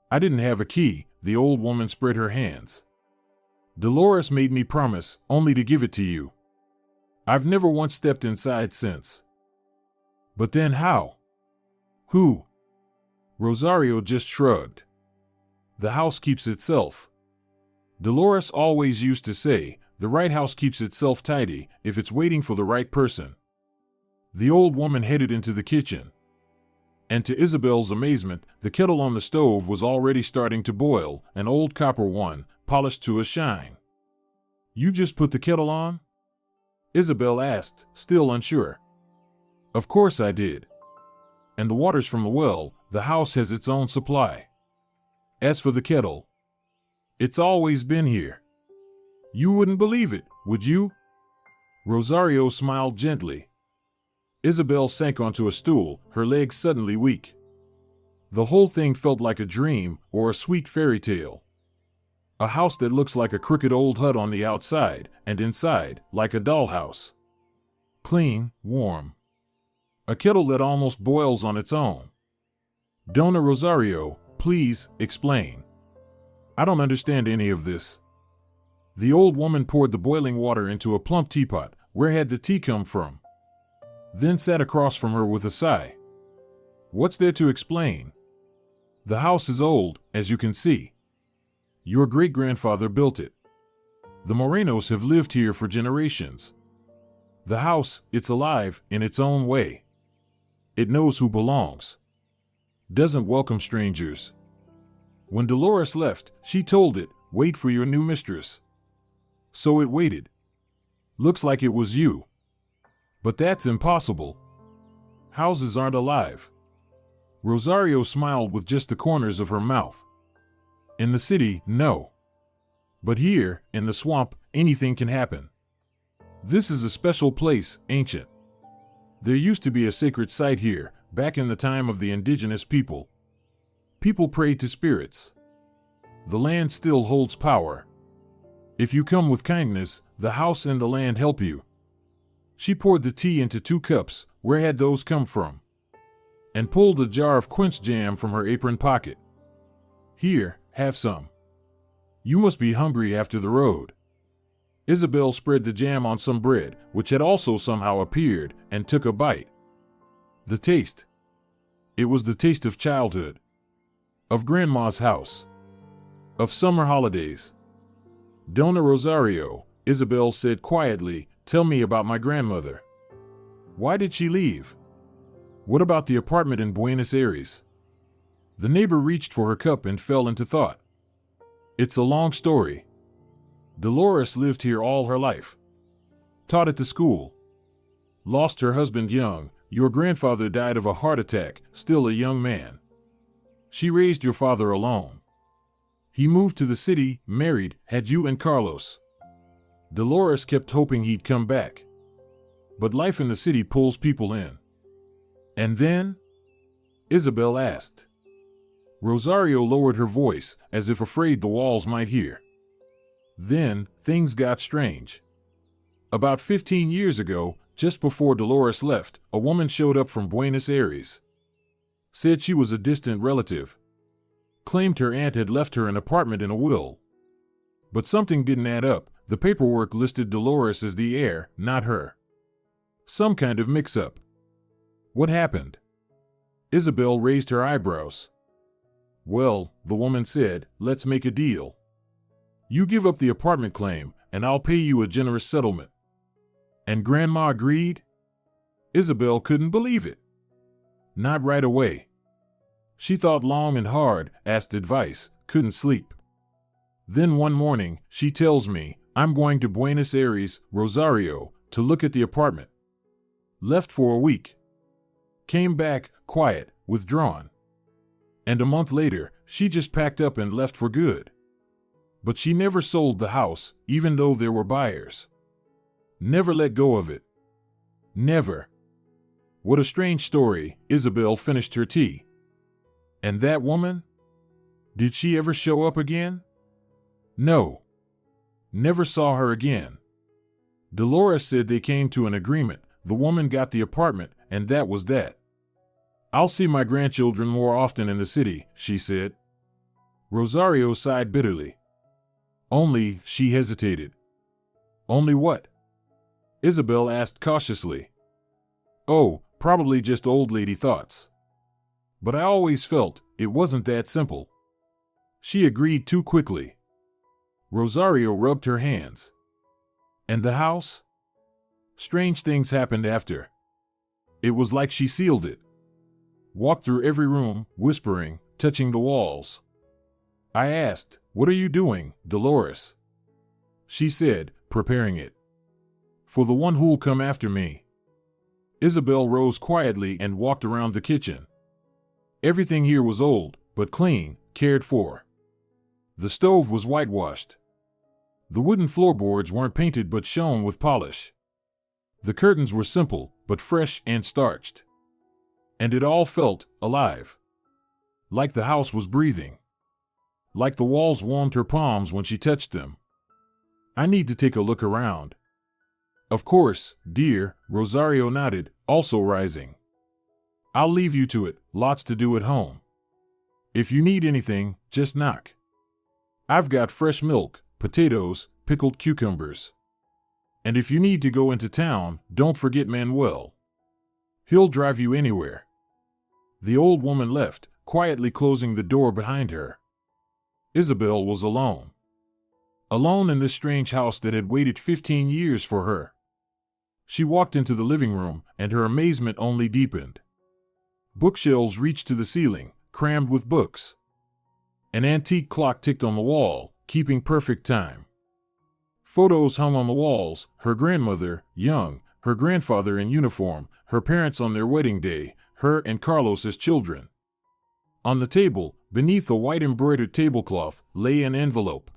I didn't have a key, the old woman spread her hands. Dolores made me promise only to give it to you. I've never once stepped inside since. But then how? Who? Rosario just shrugged. The house keeps itself. Dolores always used to say, the right house keeps itself tidy if it's waiting for the right person. The old woman headed into the kitchen. And to Isabel's amazement, the kettle on the stove was already starting to boil, an old copper one, polished to a shine. You just put the kettle on? Isabel asked, still unsure. Of course I did. And the water's from the well, the house has its own supply. As for the kettle, it's always been here. You wouldn't believe it, would you? Rosario smiled gently. Isabel sank onto a stool, her legs suddenly weak. The whole thing felt like a dream or a sweet fairy tale. A house that looks like a crooked old hut on the outside, and inside, like a dollhouse. Clean, warm. A kettle that almost boils on its own. Dona Rosario, please, explain. I don't understand any of this. The old woman poured the boiling water into a plump teapot. Where had the tea come from? Then sat across from her with a sigh. What's there to explain? The house is old, as you can see. Your great-grandfather built it. The Morenos have lived here for generations. The house, it's alive, in its own way. It knows who belongs. Doesn't welcome strangers. When Dolores left, she told it, wait for your new mistress. So it waited. Looks like it was you. But that's impossible. Houses aren't alive. Rosario smiled with just the corners of her mouth. In the city, no. But here, in the swamp, anything can happen. This is a special place, ancient. There used to be a sacred site here, back in the time of the indigenous people. People prayed to spirits. The land still holds power. If you come with kindness, the house and the land help you. She poured the tea into 2 cups, where had those come from? And pulled a jar of quince jam from her apron pocket. Here, have some. You must be hungry after the road. Isabel spread the jam on some bread, which had also somehow appeared, and took a bite. The taste. It was the taste of childhood. Of Grandma's house. Of summer holidays. Dona Rosario, Isabel said quietly, tell me about my grandmother. Why did she leave? What about the apartment in Buenos Aires? The neighbor reached for her cup and fell into thought. It's a long story. Dolores lived here all her life. Taught at the school. Lost her husband young. Your grandfather died of a heart attack, still a young man. She raised your father alone. He moved to the city, married, had you and Carlos. Dolores kept hoping he'd come back. But life in the city pulls people in. And then? Isabel asked. Rosario lowered her voice, as if afraid the walls might hear. Then, things got strange. About 15 years ago, just before Dolores left, a woman showed up from Buenos Aires. Said she was a distant relative. Claimed her aunt had left her an apartment in a will. But something didn't add up. The paperwork listed Dolores as the heir, not her. Some kind of mix-up. What happened? Isabel raised her eyebrows. Well, the woman said, let's make a deal. You give up the apartment claim, and I'll pay you a generous settlement. And Grandma agreed? Isabel couldn't believe it. Not right away. She thought long and hard, asked advice, couldn't sleep. Then one morning, she tells me, I'm going to Buenos Aires, Rosario, to look at the apartment. Left for a week. Came back, quiet, withdrawn. And a month later, she just packed up and left for good. But she never sold the house, even though there were buyers. Never let go of it. Never. What a strange story. Isabel finished her tea. And that woman? Did she ever show up again? No. Never saw her again. Dolores said they came to an agreement. The woman got the apartment, and that was that. I'll see my grandchildren more often in the city, she said. Rosario sighed bitterly. Only, she hesitated. Only what? Isabel asked cautiously. Oh, probably just old lady thoughts. But I always felt it wasn't that simple. She agreed too quickly. Rosario rubbed her hands. And the house? Strange things happened after. It was like she sealed it. Walked through every room, whispering, touching the walls. I asked, what are you doing, Dolores? She said, preparing it. For the one who'll come after me. Isabel rose quietly and walked around the kitchen. Everything here was old, but clean, cared for. The stove was whitewashed. The wooden floorboards weren't painted but shone with polish. The curtains were simple, but fresh and starched. And it all felt alive. Like the house was breathing. Like the walls warmed her palms when she touched them. I need to take a look around. Of course, dear, Rosario nodded, also rising. I'll leave you to it, lots to do at home. If you need anything, just knock. I've got fresh milk, potatoes, pickled cucumbers. And if you need to go into town, don't forget Manuel. He'll drive you anywhere. The old woman left, quietly closing the door behind her. Isabel was alone. Alone in this strange house that had waited 15 years for her. She walked into the living room, and her amazement only deepened. Bookshelves reached to the ceiling, crammed with books. An antique clock ticked on the wall, keeping perfect time. Photos hung on the walls, her grandmother, young, her grandfather in uniform, her parents on their wedding day, her and Carlos as children. On the table, beneath a white embroidered tablecloth, lay an envelope.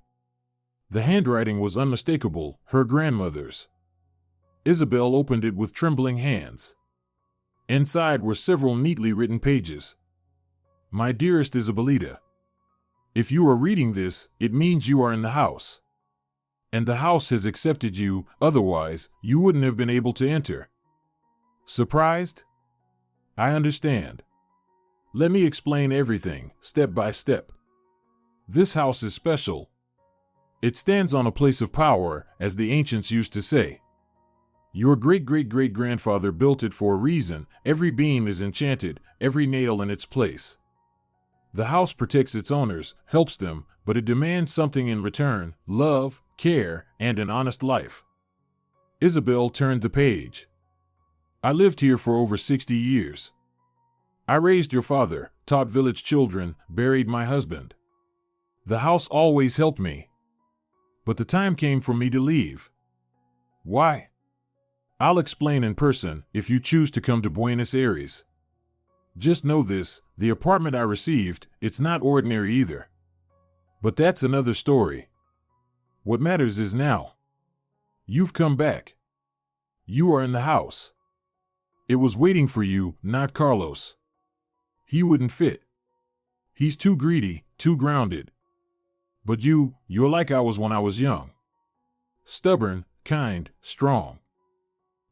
The handwriting was unmistakable, her grandmother's. Isabel opened it with trembling hands. Inside were several neatly written pages. My dearest Isabelita, if you are reading this, it means you are in the house. And the house has accepted you, otherwise, you wouldn't have been able to enter. Surprised? I understand. Let me explain everything, step by step. This house is special. It stands on a place of power, as the ancients used to say. Your great-great-great-grandfather built it for a reason. Every beam is enchanted, every nail in its place. The house protects its owners, helps them, but it demands something in return: love, care, and an honest life. Isabel turned the page. I lived here for over 60 years. I raised your father, taught village children, buried my husband. The house always helped me. But the time came for me to leave. Why? I'll explain in person, if you choose to come to Buenos Aires. Just know this, the apartment I received, it's not ordinary either. But that's another story. What matters is now. You've come back. You are in the house. It was waiting for you, not Carlos. He wouldn't fit. He's too greedy, too grounded. But you're like I was when I was young. Stubborn, kind, strong.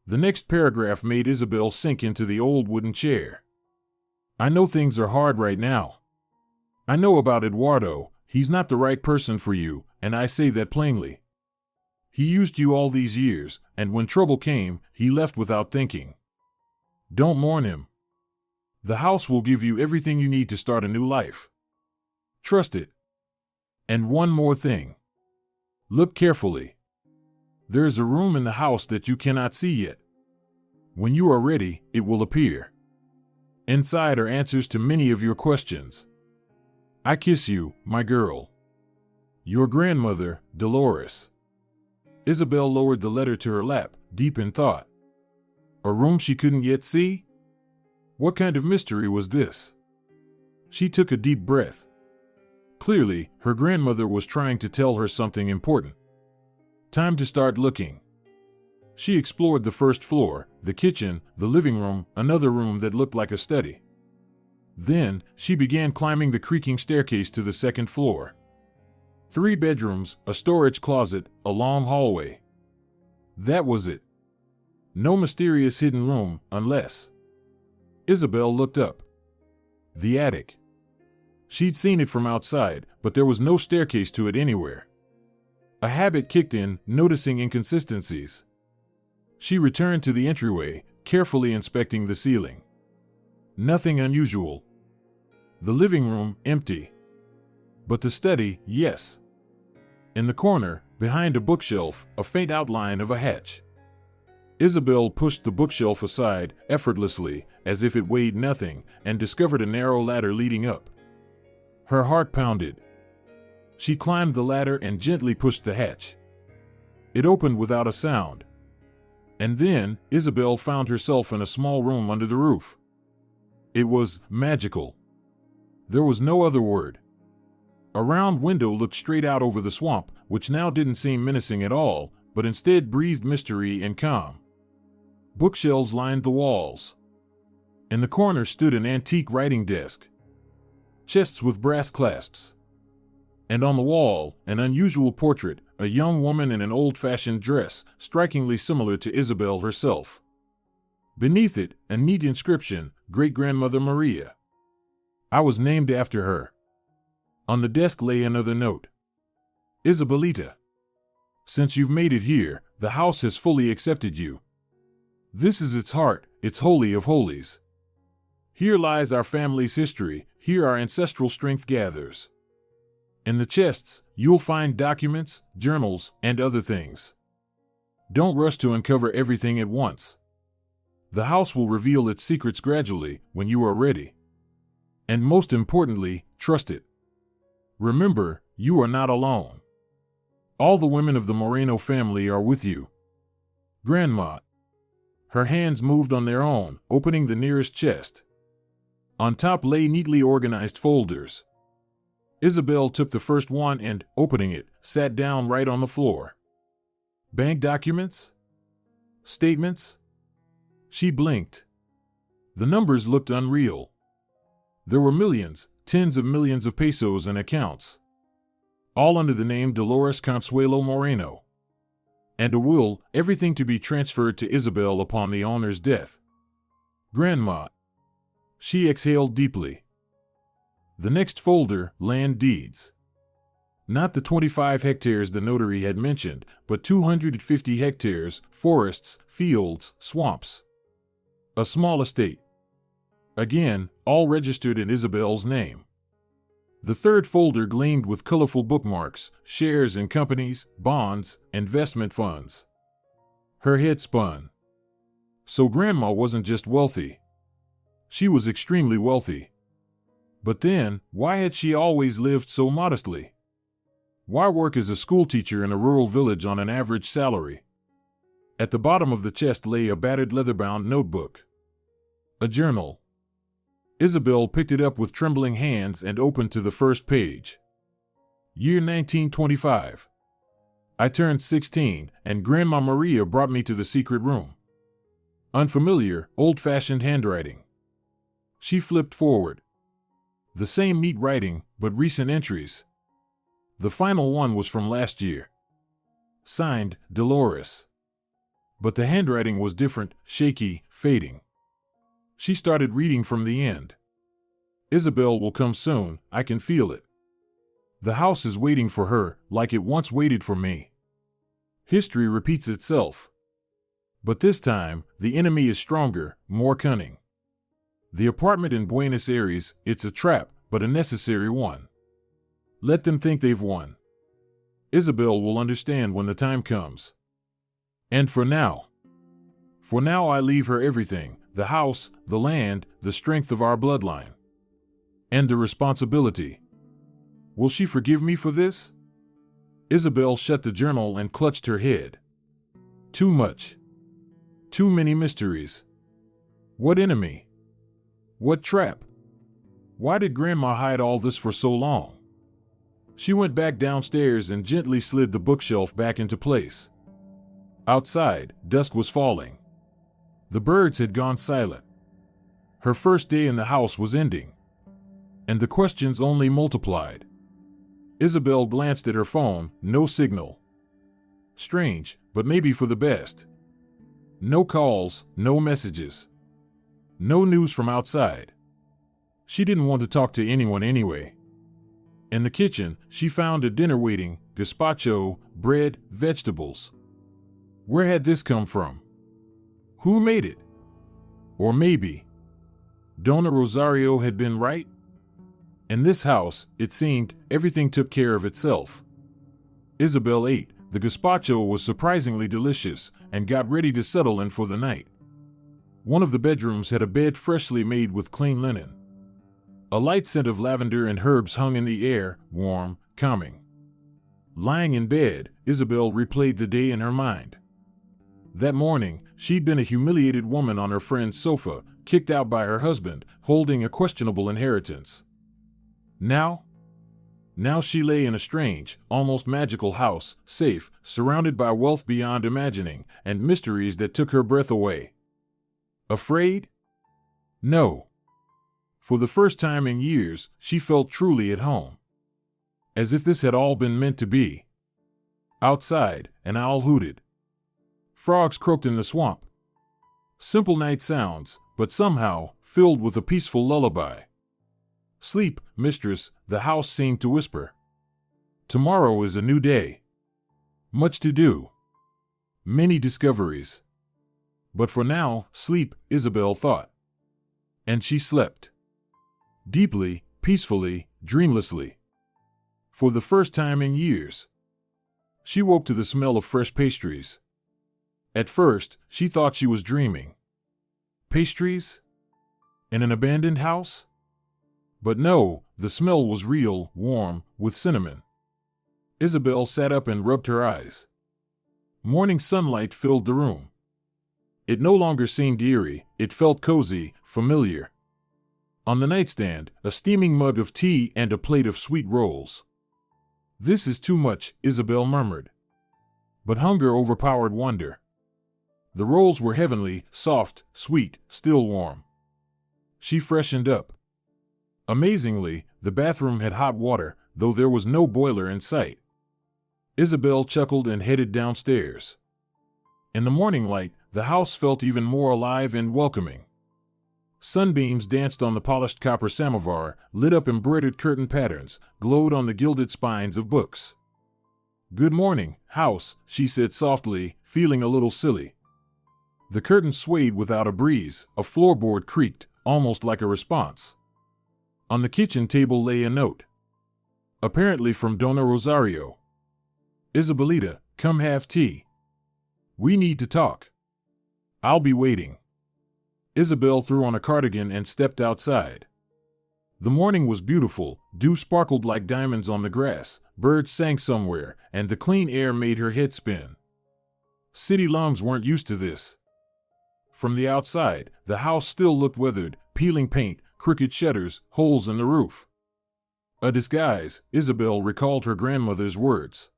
The next paragraph made Isabel sink into the old wooden chair. I know things are hard right now. I know about Eduardo. He's not the right person for you, and I say that plainly. He used you all these years, and when trouble came, he left without thinking. Don't mourn him. The house will give you everything you need to start a new life. Trust it. And one more thing. Look carefully. There is a room in the house that you cannot see yet. When you are ready, it will appear. Inside are answers to many of your questions. I kiss you, my girl. Your grandmother, Dolores. Isabel lowered the letter to her lap, deep in thought. A room she couldn't yet see? What kind of mystery was this? She took a deep breath. Clearly, her grandmother was trying to tell her something important. Time to start looking. She explored the first floor, the kitchen, the living room, another room that looked like a study. Then, she began climbing the creaking staircase to the second floor. 3 bedrooms, a storage closet, a long hallway. That was it. No mysterious hidden room, unless... Isabel looked up. The attic. She'd seen it from outside, but there was no staircase to it anywhere. A habit kicked in, noticing inconsistencies. She returned to the entryway, carefully inspecting the ceiling. Nothing unusual. The living room, empty. But the study, yes. In the corner, behind a bookshelf, a faint outline of a hatch. Isabel pushed the bookshelf aside, effortlessly, as if it weighed nothing, and discovered a narrow ladder leading up. Her heart pounded. She climbed the ladder and gently pushed the hatch. It opened without a sound. And then, Isabel found herself in a small room under the roof. It was magical. There was no other word. A round window looked straight out over the swamp, which now didn't seem menacing at all, but instead breathed mystery and calm. Bookshelves lined the walls. In the corner stood an antique writing desk. Chests with brass clasps. And on the wall, an unusual portrait, a young woman in an old-fashioned dress, strikingly similar to Isabel herself. Beneath it, a neat inscription, Great-Grandmother Maria. I was named after her. On the desk lay another note. Isabelita. Since you've made it here, the house has fully accepted you. This is its heart, its holy of holies. Here lies our family's history, here our ancestral strength gathers. In the chests, you'll find documents, journals, and other things. Don't rush to uncover everything at once. The house will reveal its secrets gradually, when you are ready. And most importantly, trust it. Remember, you are not alone. All the women of the Moreno family are with you. Grandma. Her hands moved on their own, opening the nearest chest. On top lay neatly organized folders. Isabel took the first one and, opening it, sat down right on the floor. Bank documents? Statements? She blinked. The numbers looked unreal. There were millions, tens of millions of pesos in accounts. All under the name Dolores Consuelo Moreno. And a will, everything to be transferred to Isabel upon the owner's death. Grandma. She exhaled deeply. The next folder, land deeds. Not the 25 hectares the notary had mentioned, but 250 hectares, forests, fields, swamps. A small estate. Again, all registered in Isabel's name. The third folder gleamed with colorful bookmarks, shares in companies, bonds, investment funds. Her head spun. So Grandma wasn't just wealthy. She was extremely wealthy. But then, why had she always lived so modestly? Why work as a schoolteacher in a rural village on an average salary? At the bottom of the chest lay a battered leather-bound notebook. A journal. Isabel picked it up with trembling hands and opened to the first page. Year 1925. I turned 16, and Grandma Maria brought me to the secret room. Unfamiliar, old-fashioned handwriting. She flipped forward. The same neat writing, but recent entries. The final one was from last year. Signed, Dolores. But the handwriting was different, shaky, fading. She started reading from the end. Isabel will come soon, I can feel it. The house is waiting for her, like it once waited for me. History repeats itself. But this time, the enemy is stronger, more cunning. The apartment in Buenos Aires, it's a trap, but a necessary one. Let them think they've won. Isabel will understand when the time comes. And for now I leave her everything, the house, the land, the strength of our bloodline. And the responsibility. Will she forgive me for this? Isabel shut the journal and clutched her head. Too much. Too many mysteries. What enemy? What trap? Why did Grandma hide all this for so long? She went back downstairs and gently slid the bookshelf back into place. Outside, dusk was falling. The birds had gone silent. Her first day in the house was ending. And the questions only multiplied. Isabel glanced at her phone, no signal. Strange, but maybe for the best. No calls, no messages. No news from outside. She didn't want to talk to anyone anyway. In the kitchen, she found a dinner waiting, gazpacho, bread, vegetables. Where had this come from? Who made it? Or maybe Donna Rosario had been right? In this house, it seemed, everything took care of itself. Isabel ate, the gazpacho was surprisingly delicious, and got ready to settle in for the night. One of the bedrooms had a bed freshly made with clean linen. A light scent of lavender and herbs hung in the air, warm, calming. Lying in bed, Isabel replayed the day in her mind. That morning, she'd been a humiliated woman on her friend's sofa, kicked out by her husband, holding a questionable inheritance. Now she lay in a strange, almost magical house, safe, surrounded by wealth beyond imagining, and mysteries that took her breath away. Afraid? No. For the first time in years, she felt truly at home. As if this had all been meant to be. Outside, an owl hooted. Frogs croaked in the swamp. Simple night sounds, but somehow filled with a peaceful lullaby. Sleep, mistress, the house seemed to whisper. Tomorrow is a new day. Much to do. Many discoveries. But for now, sleep, Isabel thought. And she slept. Deeply, peacefully, dreamlessly. For the first time in years. She woke to the smell of fresh pastries. At first, she thought she was dreaming. Pastries? In an abandoned house? But no, the smell was real, warm, with cinnamon. Isabel sat up and rubbed her eyes. Morning sunlight filled the room. It no longer seemed eerie, it felt cozy, familiar. On the nightstand, a steaming mug of tea and a plate of sweet rolls. This is too much, Isabel murmured. But hunger overpowered wonder. The rolls were heavenly, soft, sweet, still warm. She freshened up. Amazingly, the bathroom had hot water, though there was no boiler in sight. Isabel chuckled and headed downstairs. In the morning light, the house felt even more alive and welcoming. Sunbeams danced on the polished copper samovar, lit up embroidered curtain patterns, glowed on the gilded spines of books. "Good morning, house," she said softly, feeling a little silly. The curtain swayed without a breeze, a floorboard creaked, almost like a response. On the kitchen table lay a note. Apparently from Donna Rosario. "Isabelita, come have tea. We need to talk. I'll be waiting." Isabel threw on a cardigan and stepped outside. The morning was beautiful, dew sparkled like diamonds on the grass, birds sang somewhere, and the clean air made her head spin. City lungs weren't used to this. From the outside, the house still looked weathered, peeling paint, crooked shutters, holes in the roof. A disguise, Isabel recalled her grandmother's words.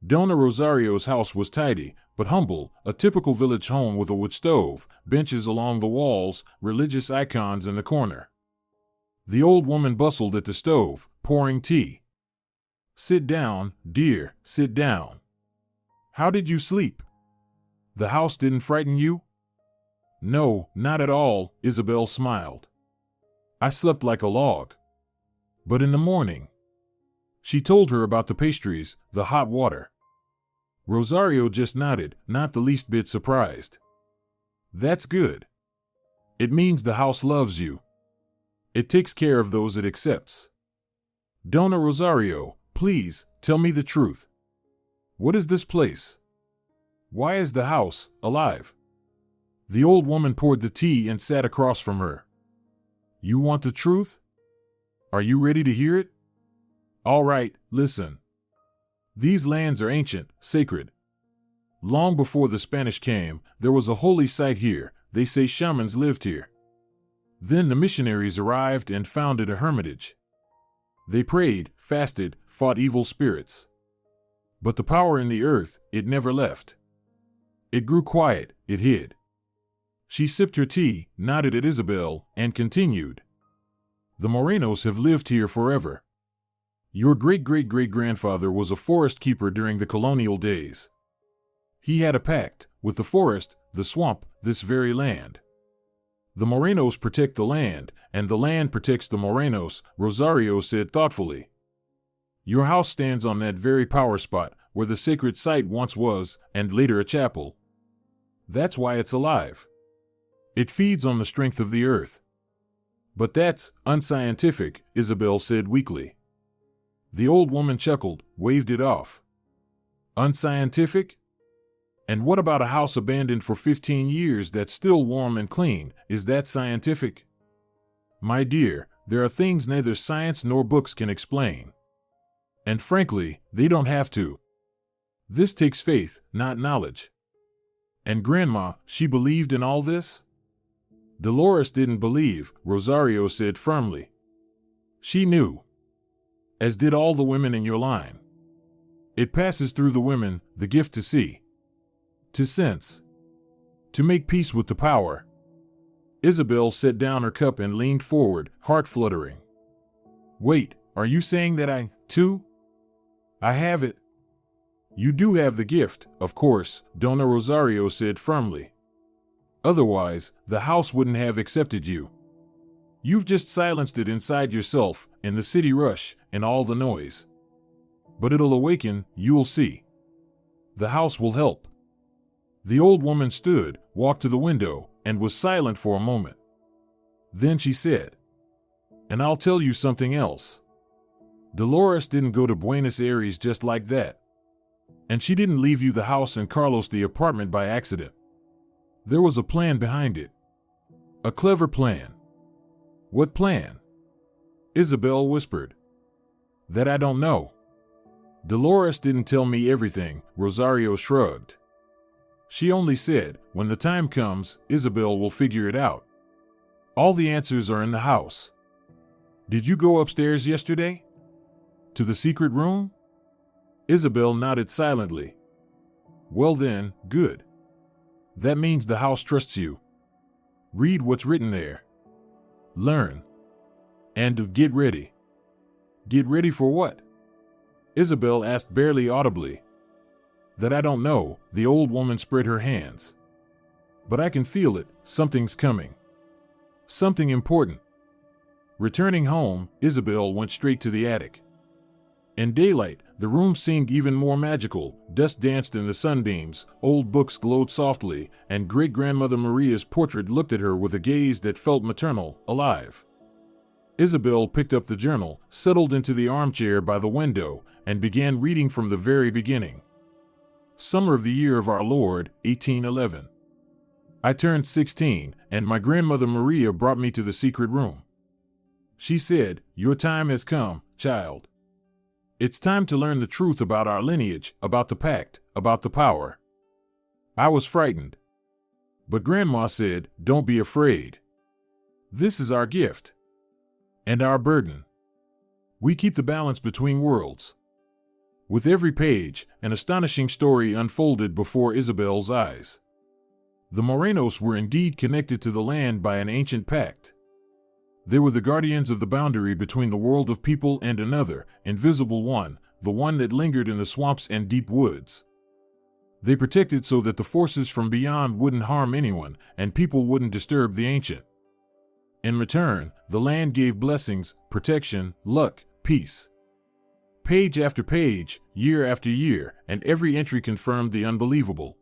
Dona Rosario's house was tidy, but humble, a typical village home with a wood stove, benches along the walls, religious icons in the corner. The old woman bustled at the stove, pouring tea. "Sit down, dear, sit down. How did you sleep? The house didn't frighten you?" "No, not at all," Isabel smiled. "I slept like a log. But in the morning..." She told her about the pastries, the hot water. Rosario just nodded, not the least bit surprised. "That's good. It means the house loves you. It takes care of those it accepts. Dona Rosario, please, tell me the truth. What is this place? Why is the house alive?" The old woman poured the tea and sat across from her. "You want the truth? Are you ready to hear it? All right, listen. These lands are ancient, sacred. Long before the Spanish came, there was a holy site here. They say shamans lived here. Then the missionaries arrived and founded a hermitage. They prayed, fasted, fought evil spirits. But the power in the earth, it never left. It grew quiet, it hid." She sipped her tea, nodded at Isabel, and continued. "The Morenos have lived here forever. Your great-great-great-grandfather was a forest keeper during the colonial days. He had a pact with the forest, the swamp, this very land. The Morenos protect the land, and the land protects the Morenos," Rosario said thoughtfully. "Your house stands on that very power spot where the sacred site once was, and later a chapel. That's why it's alive. It feeds on the strength of the earth." "But that's unscientific," Isabel said weakly. The old woman chuckled, waved it off. "Unscientific? And what about a house abandoned for 15 years that's still warm and clean? Is that scientific? My dear, there are things neither science nor books can explain. And frankly, they don't have to. This takes faith, not knowledge. And Grandma, she believed in all this?" "Dolores didn't believe," Rosario said firmly. "She knew. As did all the women in your line. It passes through the women, the gift to see. To sense. To make peace with the power." Isabel set down her cup and leaned forward, heart fluttering. "Wait, are you saying that I, too? I have it?" "You do have the gift, of course," Dona Rosario said firmly. "Otherwise, the house wouldn't have accepted you. You've just silenced it inside yourself, in the city rush, and all the noise. But it'll awaken, you'll see. The house will help." The old woman stood, walked to the window, and was silent for a moment. Then she said, "And I'll tell you something else. Dolores didn't go to Buenos Aires just like that. And she didn't leave you the house and Carlos the apartment by accident. There was a plan behind it. A clever plan." "What plan?" Isabel whispered. "That I don't know. Dolores didn't tell me everything," Rosario shrugged. "She only said, when the time comes, Isabel will figure it out. All the answers are in the house. Did you go upstairs yesterday? To the secret room?" Isabel nodded silently. "Well then, good. That means the house trusts you. Read what's written there. Learn. And get ready." "Get ready for what?" Isabel asked barely audibly. "That I don't know," the old woman spread her hands. "But I can feel it, something's coming. Something important." Returning home, Isabel went straight to the attic. In daylight, the room seemed even more magical. Dust danced in the sunbeams, old books glowed softly, and great-grandmother Maria's portrait looked at her with a gaze that felt maternal, alive. Isabel picked up the journal, settled into the armchair by the window, and began reading from the very beginning. Summer of the year of our Lord, 1811. I turned 16, and my grandmother Maria brought me to the secret room. She said, "Your time has come, child. It's time to learn the truth about our lineage, about the pact, about the power." I was frightened. But Grandma said, "Don't be afraid. This is our gift. And our burden. We keep the balance between worlds. With every page, an astonishing story unfolded before Isabel's eyes. The Morenos were indeed connected to the land by an ancient pact. They were the guardians of the boundary between the world of people and another, invisible one, the one that lingered in the swamps and deep woods. They protected so that the forces from beyond wouldn't harm anyone, and people wouldn't disturb the ancient. In return, the land gave blessings, protection, luck, peace. Page after page, year after year, and every entry confirmed the unbelievable.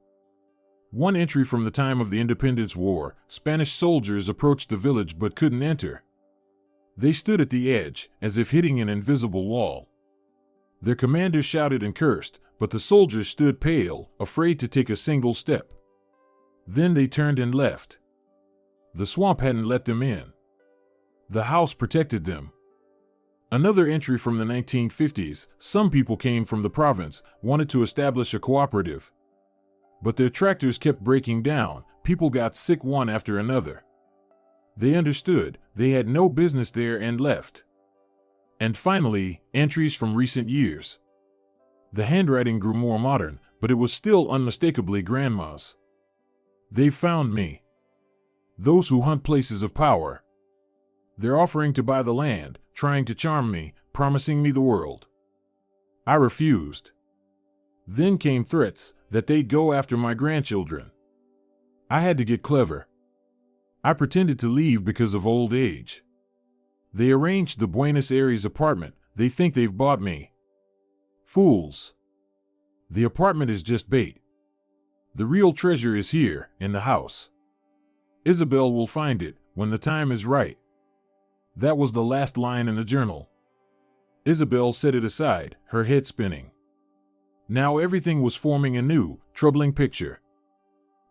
One entry from the time of the Independence War: Spanish soldiers approached the village but couldn't enter. They stood at the edge, as if hitting an invisible wall. Their commander shouted and cursed, but the soldiers stood pale, afraid to take a single step. Then they turned and left. The swamp hadn't let them in. The house protected them. Another entry from the 1950s: some people came from the province, wanted to establish a cooperative. But their tractors kept breaking down, people got sick one after another. They understood, they had no business there and left. And finally, entries from recent years. The handwriting grew more modern, but it was still unmistakably Grandma's. They found me. Those who hunt places of power. They're offering to buy the land, trying to charm me, promising me the world. I refused. Then came threats that they'd go after my grandchildren. I had to get clever. I pretended to leave because of old age. They arranged the Buenos Aires apartment. They think they've bought me. Fools. The apartment is just bait. The real treasure is here, in the house. Isabel will find it, when the time is right. That was the last line in the journal. Isabel set it aside, her head spinning. Now everything was forming a new, troubling picture.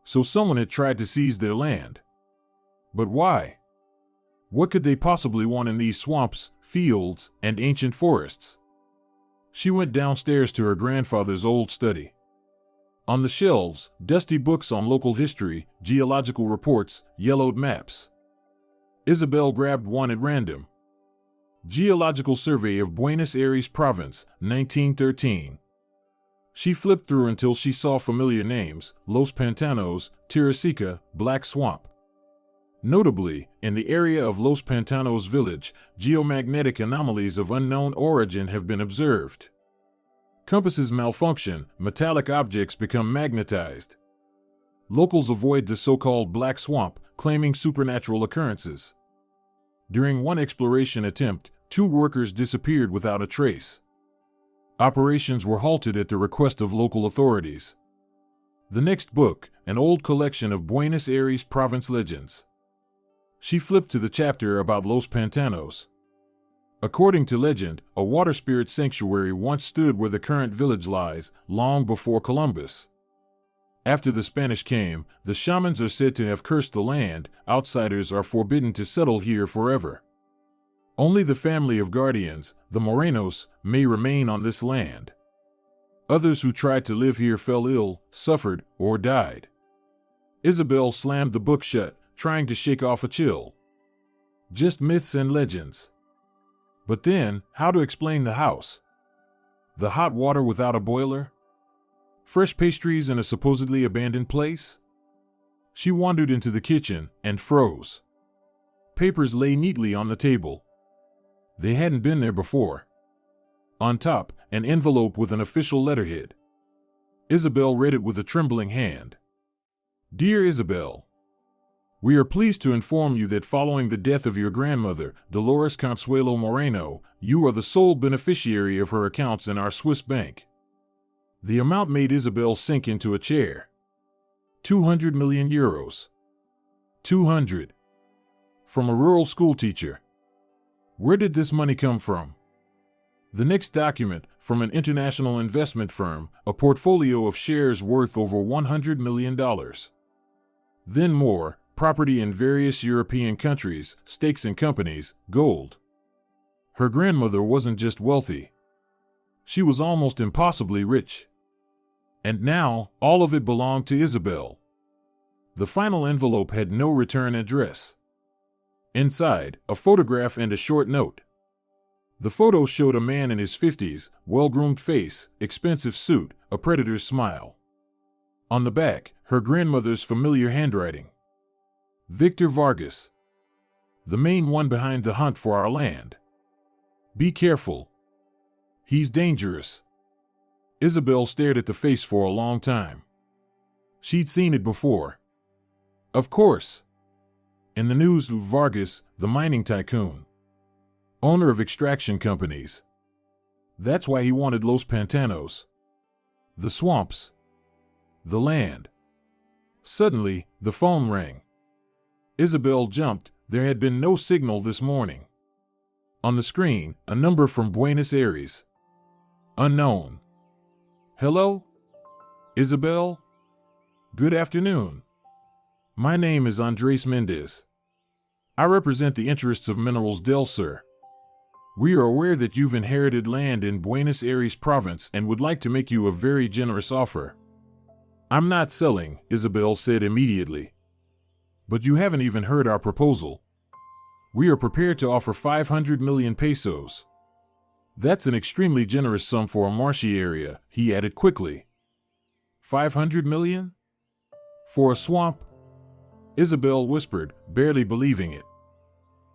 So someone had tried to seize their land. But why? What could they possibly want in these swamps, fields, and ancient forests? She went downstairs to her grandfather's old study. On the shelves, dusty books on local history, geological reports, yellowed maps. Isabel grabbed one at random. Geological Survey of Buenos Aires Province, 1913. She flipped through until she saw familiar names: Los Pantanos, Tirasica, Black Swamp. Notably, in the area of Los Pantanos village, geomagnetic anomalies of unknown origin have been observed. Compasses malfunction, metallic objects become magnetized. Locals avoid the so-called Black Swamp, claiming supernatural occurrences. During one exploration attempt, 2 workers disappeared without a trace. Operations were halted at the request of local authorities. The next book, an old collection of Buenos Aires province legends. She flipped to the chapter about Los Pantanos. According to legend, a water spirit sanctuary once stood where the current village lies, long before Columbus. After the Spanish came, the shamans are said to have cursed the land. Outsiders are forbidden to settle here forever. Only the family of guardians, the Morenos, may remain on this land. Others who tried to live here fell ill, suffered, or died. Isabel slammed the book shut, trying to shake off a chill. Just myths and legends. But then, how to explain the house? The hot water without a boiler? Fresh pastries in a supposedly abandoned place? She wandered into the kitchen and froze. Papers lay neatly on the table. They hadn't been there before. On top, an envelope with an official letterhead. Isabel read it with a trembling hand. Dear Isabel, we are pleased to inform you that following the death of your grandmother, Dolores Consuelo Moreno, you are the sole beneficiary of her accounts in our Swiss bank. The amount made Isabel sink into a chair. 200 million euros. 200. From a rural schoolteacher. Where did this money come from? The next document, from an international investment firm, a portfolio of shares worth over $100 million. Then more, property in various European countries, stakes in companies, gold. Her grandmother wasn't just wealthy. She was almost impossibly rich. And now, all of it belonged to Isabel. The final envelope had no return address. Inside, a photograph and a short note. The photo showed a man in his 50s, well-groomed face, expensive suit, a predator's smile. On the back, her grandmother's familiar handwriting. Victor Vargas. The main one behind the hunt for our land. Be careful. He's dangerous. Isabel stared at the face for a long time. She'd seen it before. Of course. In the news, Vargas, the mining tycoon. Owner of extraction companies. That's why he wanted Los Pantanos. The swamps. The land. Suddenly, the phone rang. Isabel jumped. There had been no signal this morning. On the screen, a number from Buenos Aires. Unknown. Hello? Isabel? Good afternoon. My name is Andres Mendez. I represent the interests of Minerals del Sur. We are aware that you've inherited land in Buenos Aires province and would like to make you a very generous offer. I'm not selling, Isabel said immediately. But you haven't even heard our proposal. We are prepared to offer 500 million pesos. That's an extremely generous sum for a marshy area, he added quickly. 500 million? For a swamp? Isabel whispered, barely believing it.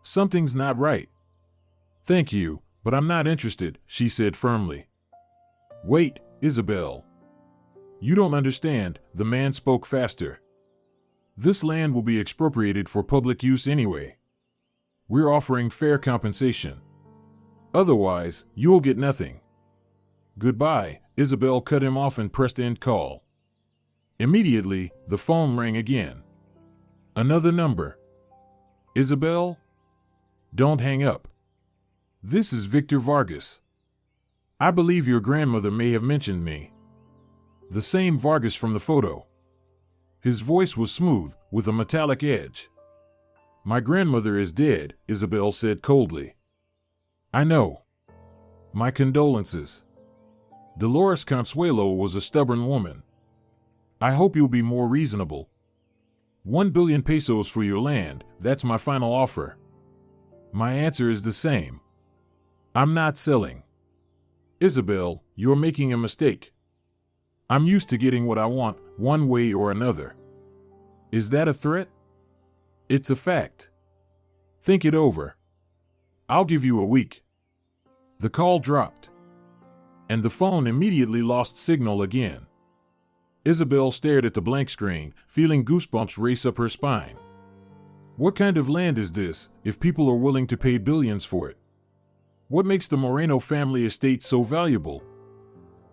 Something's not right. Thank you, but I'm not interested, she said firmly. Wait, Isabel. You don't understand, the man spoke faster. This land will be expropriated for public use anyway. We're offering fair compensation. Otherwise, you'll get nothing. Goodbye, Isabel cut him off and pressed end call. Immediately, the phone rang again. Another number. Isabel? Don't hang up. This is Victor Vargas. I believe your grandmother may have mentioned me. The same Vargas from the photo. His voice was smooth, with a metallic edge. My grandmother is dead, Isabel said coldly. I know. My condolences. Dolores Consuelo was a stubborn woman. I hope you'll be more reasonable. 1 billion pesos for your land, that's my final offer. My answer is the same. I'm not selling. Isabel, you're making a mistake. I'm used to getting what I want, one way or another. Is that a threat? It's a fact. Think it over. I'll give you a week. The call dropped. And the phone immediately lost signal again. Isabel stared at the blank screen, feeling goosebumps race up her spine. What kind of land is this, if people are willing to pay billions for it? What makes the Moreno family estate so valuable?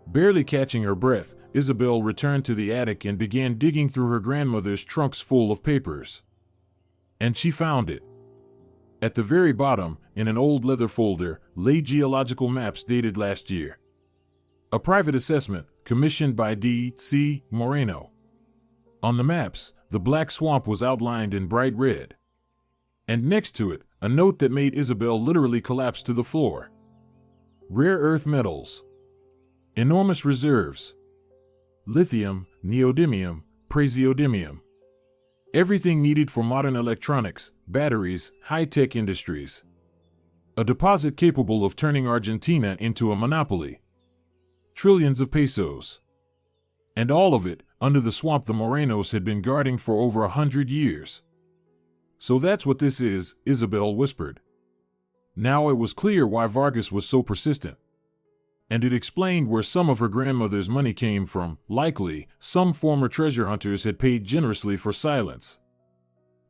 Barely catching her breath, Isabel returned to the attic and began digging through her grandmother's trunks full of papers. And she found it. At the very bottom, in an old leather folder, lay geological maps dated last year. A private assessment, commissioned by D.C. Moreno. On the maps, the black swamp was outlined in bright red. And next to it, a note that made Isabel literally collapse to the floor. Rare earth metals. Enormous reserves. Lithium, neodymium, praseodymium. Everything needed for modern electronics, batteries, high-tech industries. A deposit capable of turning Argentina into a monopoly. Trillions of pesos. And all of it, under the swamp the Morenos had been guarding for over 100 years. So that's what this is, Isabel whispered. Now it was clear why Vargas was so persistent. And it explained where some of her grandmother's money came from. Likely, some former treasure hunters had paid generously for silence.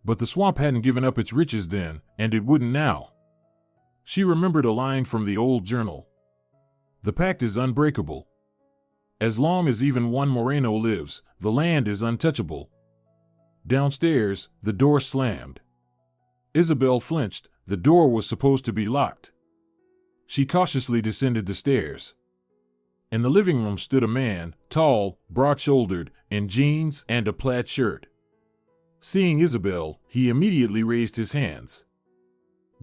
But the swamp hadn't given up its riches then, and it wouldn't now. She remembered a line from the old journal. The pact is unbreakable. As long as even one Moreno lives, the land is untouchable. Downstairs, the door slammed. Isabel flinched. The door was supposed to be locked. She cautiously descended the stairs. In the living room stood a man, tall, broad-shouldered, in jeans and a plaid shirt. Seeing Isabel, he immediately raised his hands.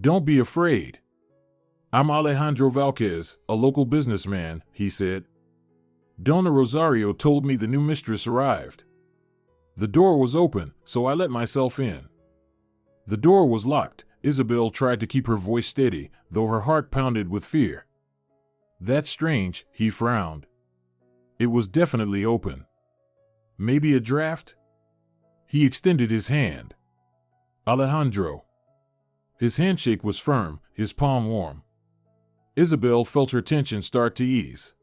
Don't be afraid. I'm Alejandro Vargas, a local businessman, he said. Dona Rosario told me the new mistress arrived. The door was open, so I let myself in. The door was locked, Isabel tried to keep her voice steady, though her heart pounded with fear. That's strange, he frowned. It was definitely open. Maybe a draft? He extended his hand. Alejandro. His handshake was firm, his palm warm. Isabel felt her tension start to ease.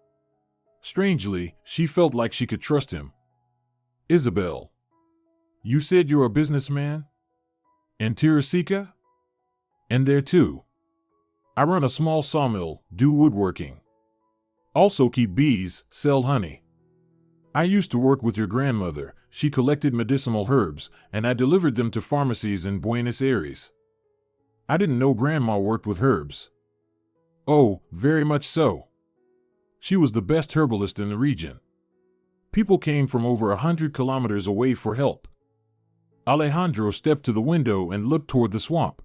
Strangely, she felt like she could trust him. Isabel. You said you're a businessman? In Tirasica? And there too. I run a small sawmill, do woodworking. Also keep bees, sell honey. I used to work with your grandmother. She collected medicinal herbs, and I delivered them to pharmacies in Buenos Aires. I didn't know Grandma worked with herbs. Oh, very much so. She was the best herbalist in the region. People came from over 100 kilometers away for help. Alejandro stepped to the window and looked toward the swamp.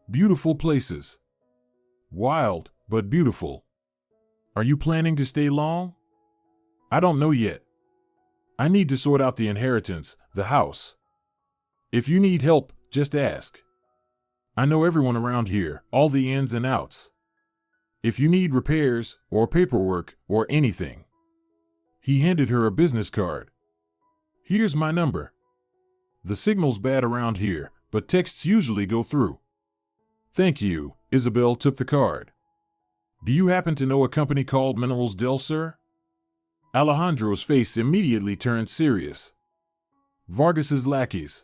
Beautiful places. Wild, but beautiful. Are you planning to stay long? I don't know yet. I need to sort out the inheritance, the house. If you need help, just ask. I know everyone around here, all the ins and outs. If you need repairs, or paperwork, or anything. He handed her a business card. Here's my number. The signal's bad around here, but texts usually go through. Thank you. Isabel took the card. Do you happen to know a company called Minerals del Sur? Alejandro's face immediately turned serious. Vargas's lackeys.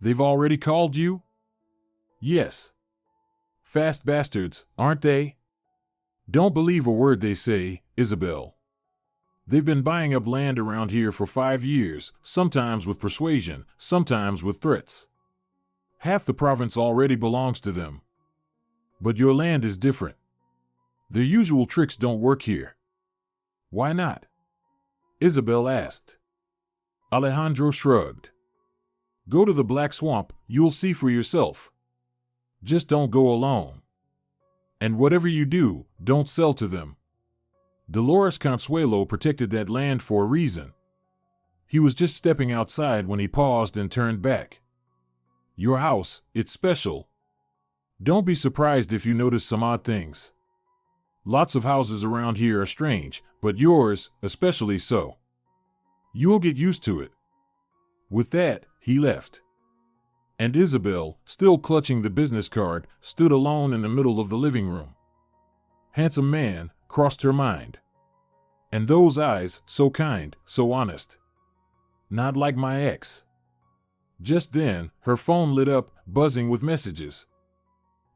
They've already called you? Yes. Fast bastards, aren't they? Don't believe a word they say, Isabel. They've been buying up land around here for 5 years, sometimes with persuasion, sometimes with threats. Half the province already belongs to them. But your land is different. Their usual tricks don't work here. Why not? Isabel asked. Alejandro shrugged. Go to the Black Swamp, you'll see for yourself. Just don't go alone. And whatever you do, don't sell to them. Dolores Consuelo protected that land for a reason. He was just stepping outside when he paused and turned back. Your house, it's special. Don't be surprised if you notice some odd things. Lots of houses around here are strange, but yours, especially so. You'll get used to it. With that, he left. And Isabel, still clutching the business card, stood alone in the middle of the living room. Handsome man, crossed her mind. And those eyes, so kind, so honest. Not like my ex. Just then, her phone lit up, buzzing with messages.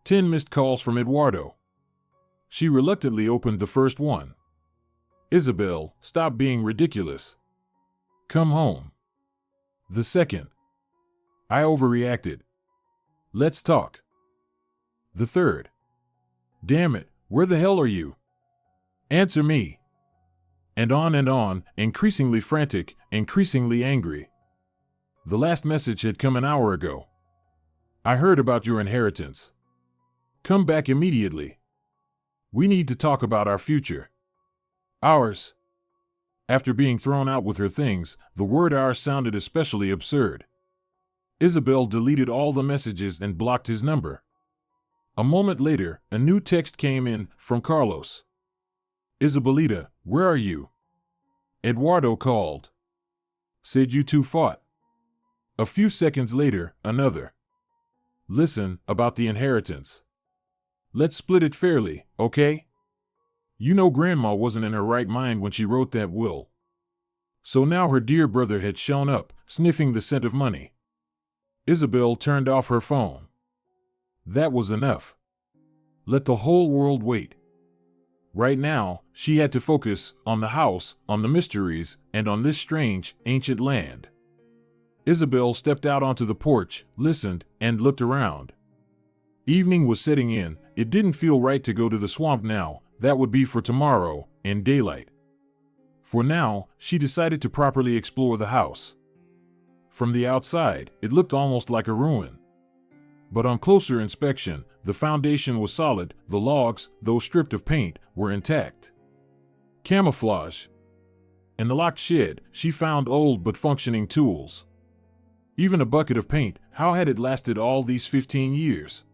10 missed calls from Eduardo. She reluctantly opened the first one. Isabel, stop being ridiculous. Come home. The second. I overreacted. Let's talk. The third. Damn it, where the hell are you? Answer me. And on, increasingly frantic, increasingly angry. The last message had come an hour ago. I heard about your inheritance. Come back immediately. We need to talk about our future. Ours. After being thrown out with her things, the word ours sounded especially absurd. Isabel deleted all the messages and blocked his number. A moment later, a new text came in from Carlos. Isabelita, where are you? Eduardo called. Said you two fought. A few seconds later, another. Listen, about the inheritance. Let's split it fairly, okay? You know Grandma wasn't in her right mind when she wrote that will. So now her dear brother had shown up, sniffing the scent of money. Isabel turned off her phone. That was enough. Let the whole world wait. Right now, she had to focus on the house, on the mysteries, and on this strange, ancient land. Isabel stepped out onto the porch, listened, and looked around. Evening was setting in. It didn't feel right to go to the swamp now. That would be for tomorrow, in daylight. For now, she decided to properly explore the house. From the outside, it looked almost like a ruin. But on closer inspection, the foundation was solid, the logs, though stripped of paint, were intact. Camouflage. In the locked shed, she found old but functioning tools. Even a bucket of paint, how had it lasted all these 15 years?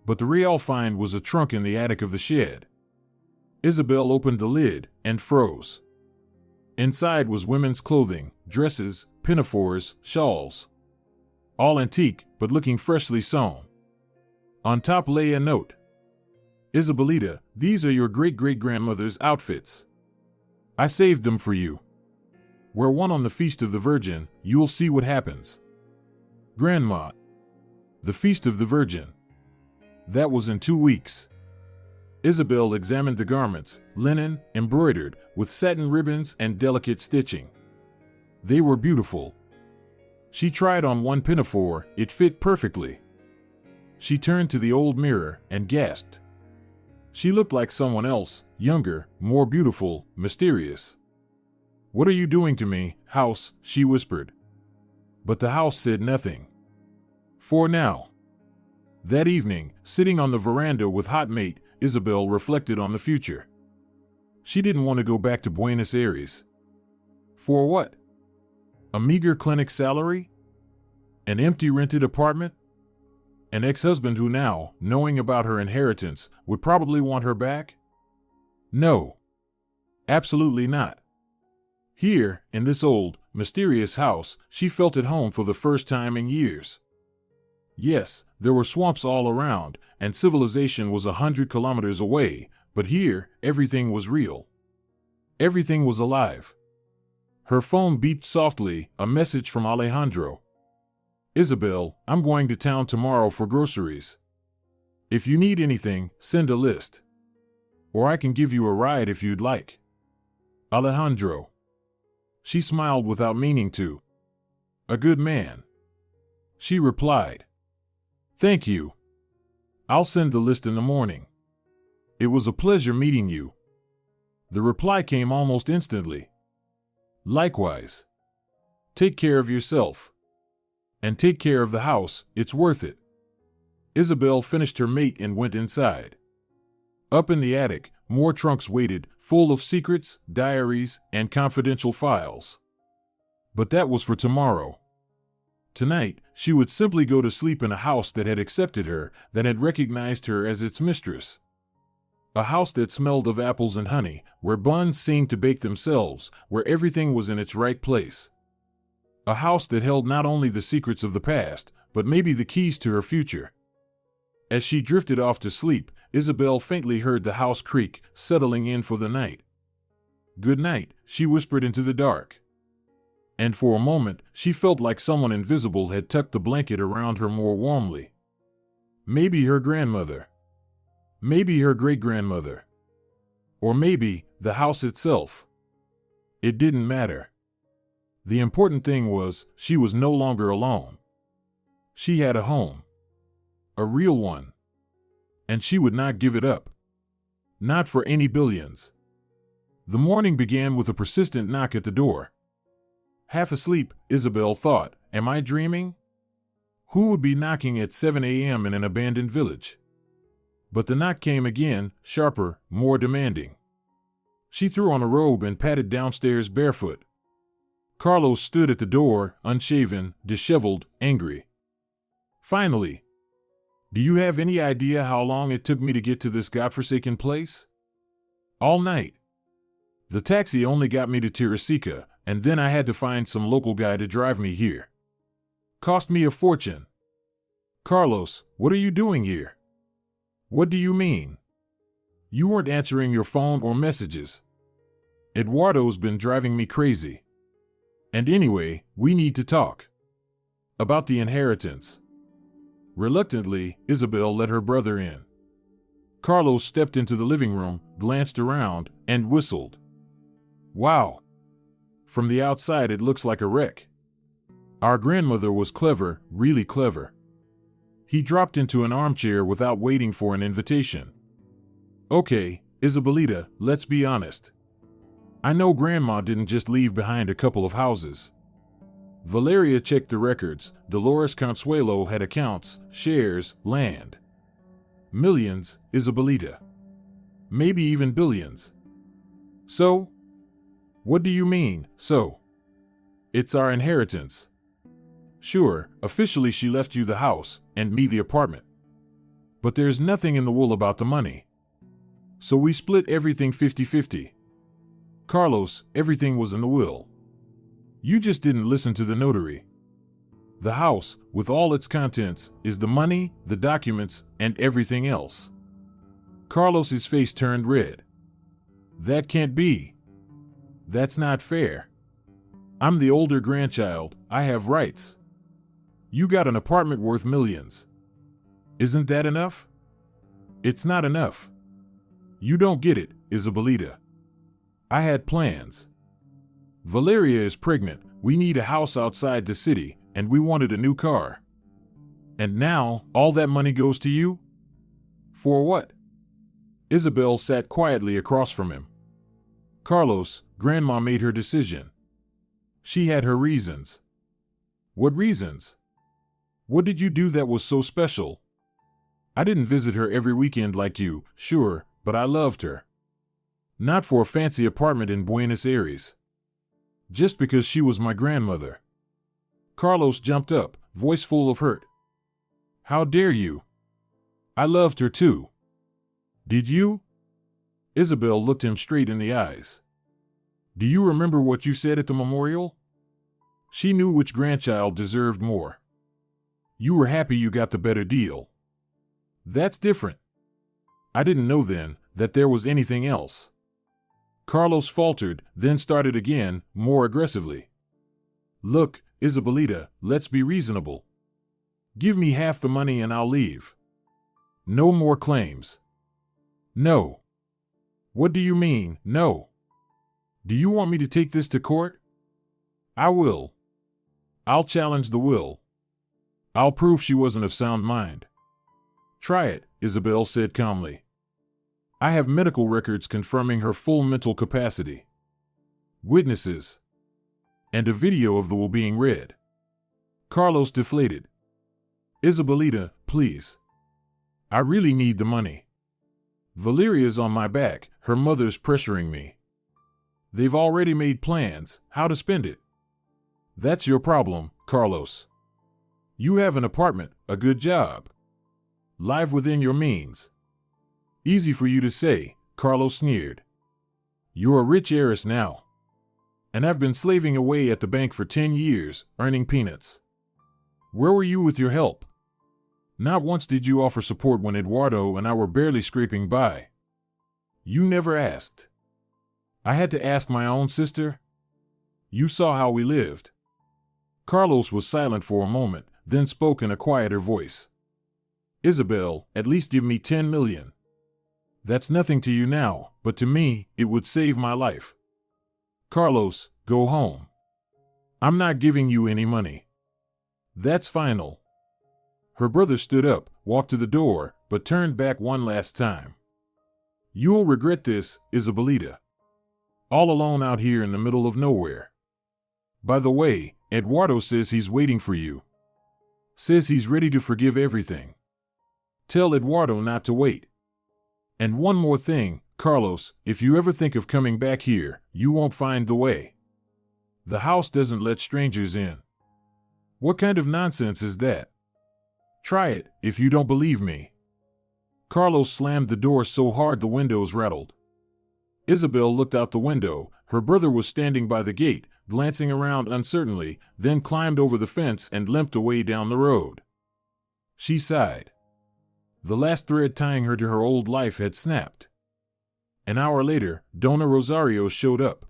But the real find was a trunk in the attic of the shed. Isabel opened the lid and froze. Inside was women's clothing, dresses, pinafores, shawls. All antique, but looking freshly sewn. On top lay a note. Isabelita, these are your great-great-grandmother's outfits. I saved them for you. Wear one on the Feast of the Virgin, you'll see what happens. Grandma. The Feast of the Virgin. That was in 2 weeks. Isabel examined the garments, linen, embroidered, with satin ribbons and delicate stitching. They were beautiful. She tried on one pinafore, it fit perfectly. She turned to the old mirror and gasped. She looked like someone else, younger, more beautiful, mysterious. "What are you doing to me, house?" she whispered. But the house said nothing. For now. That evening, sitting on the veranda with hot mate, Isabel reflected on the future. She didn't want to go back to Buenos Aires. For what? A meager clinic salary? An empty rented apartment? An ex-husband who now, knowing about her inheritance, would probably want her back? No. Absolutely not. Here, in this old, mysterious house, she felt at home for the first time in years. Yes, there were swamps all around, and civilization was 100 kilometers away, but here, everything was real. Everything was alive. Her phone beeped softly, a message from Alejandro. "Isabel, I'm going to town tomorrow for groceries. If you need anything, send a list. Or I can give you a ride if you'd like. Alejandro." She smiled without meaning to. "A good man." She replied. "Thank you. I'll send the list in the morning. It was a pleasure meeting you." The reply came almost instantly. "Likewise. Take care of yourself. And take care of the house, it's worth it." Isabel finished her mate and went inside. Up in the attic, more trunks waited, full of secrets, diaries, and confidential files. But that was for tomorrow. Tonight, she would simply go to sleep in a house that had accepted her, that had recognized her as its mistress. A house that smelled of apples and honey, where buns seemed to bake themselves, where everything was in its right place. A house that held not only the secrets of the past, but maybe the keys to her future. As she drifted off to sleep, Isabel faintly heard the house creak, settling in for the night. "Good night," she whispered into the dark. And for a moment, she felt like someone invisible had tucked the blanket around her more warmly. Maybe her grandmother. Maybe her great-grandmother. Or maybe the house itself. It didn't matter. The important thing was, she was no longer alone. She had a home. A real one. And she would not give it up. Not for any billions. The morning began with a persistent knock at the door. Half asleep, Isabel thought, am I dreaming? Who would be knocking at 7 a.m. in an abandoned village? But the knock came again, sharper, more demanding. She threw on a robe and padded downstairs barefoot. Carlos stood at the door, unshaven, disheveled, angry. "Finally! Do you have any idea how long it took me to get to this godforsaken place? All night. The taxi only got me to Tirasica, and then I had to find some local guy to drive me here. Cost me a fortune. Carlos, what are you doing here? What do you mean? You weren't answering your phone or messages. Eduardo's been driving me crazy. And anyway, we need to talk. About the inheritance." Reluctantly, Isabel let her brother in. Carlos stepped into the living room, glanced around, and whistled. "Wow! From the outside it looks like a wreck. Our grandmother was clever, really clever." He dropped into an armchair without waiting for an invitation. "Okay, Isabelita, let's be honest. I know Grandma didn't just leave behind a couple of houses. Valeria checked the records. Dolores Consuelo had accounts, shares, land. Millions, Isabelita. Maybe even billions. So? What do you mean, so? It's our inheritance." Sure, officially she left you the house, and me the apartment. But there's nothing in the will about the money. So we split everything 50-50. Carlos, everything was in the will. You just didn't listen to the notary. The house, with all its contents, is the money, the documents, and everything else. Carlos's face turned red. That can't be. That's not fair. I'm the older grandchild, I have rights. You got an apartment worth millions. Isn't that enough? It's not enough. You don't get it, Isabelita. I had plans. Valeria is pregnant, we need a house outside the city, and we wanted a new car. And now, all that money goes to you? For what? Isabel sat quietly across from him. Carlos, Grandma made her decision. She had her reasons. What reasons? What did you do that was so special? I didn't visit her every weekend like you, sure, but I loved her. Not for a fancy apartment in Buenos Aires. Just because she was my grandmother. Carlos jumped up, voice full of hurt. How dare you? I loved her too. Did you? Isabel looked him straight in the eyes. Do you remember what you said at the memorial? She knew which grandchild deserved more. You were happy you got the better deal. That's different. I didn't know then that there was anything else. Carlos faltered, then started again, more aggressively. Look, Isabelita, let's be reasonable. Give me half the money and I'll leave. No more claims. No. What do you mean, no? Do you want me to take this to court? I will. I'll challenge the will. I'll prove she wasn't of sound mind. Try it, Isabel said calmly. I have medical records confirming her full mental capacity. Witnesses. And a video of the will being read. Carlos deflated. Isabelita, please. I really need the money. Valeria's on my back, her mother's pressuring me. They've already made plans, how to spend it. That's your problem, Carlos. You have an apartment, a good job. Live within your means. Easy for you to say, Carlos sneered. You're a rich heiress now. And I've been slaving away at the bank for 10 years, earning peanuts. Where were you with your help? Not once did you offer support when Eduardo and I were barely scraping by. You never asked. I had to ask my own sister. You saw how we lived. Carlos was silent for a moment, then spoke in a quieter voice. Isabel, at least give me 10 million. That's nothing to you now, but to me, it would save my life. Carlos, go home. I'm not giving you any money. That's final. Her brother stood up, walked to the door, but turned back one last time. You'll regret this, Isabelita. All alone out here in the middle of nowhere. By the way, Eduardo says he's waiting for you. Says he's ready to forgive everything. Tell Eduardo not to wait. And one more thing, Carlos, if you ever think of coming back here, you won't find the way. The house doesn't let strangers in. What kind of nonsense is that? Try it, if you don't believe me. Carlos slammed the door so hard the windows rattled. Isabel looked out the window. Her brother was standing by the gate, glancing around uncertainly, then climbed over the fence and limped away down the road. She sighed. The last thread tying her to her old life had snapped. An hour later, Dona Rosario showed up.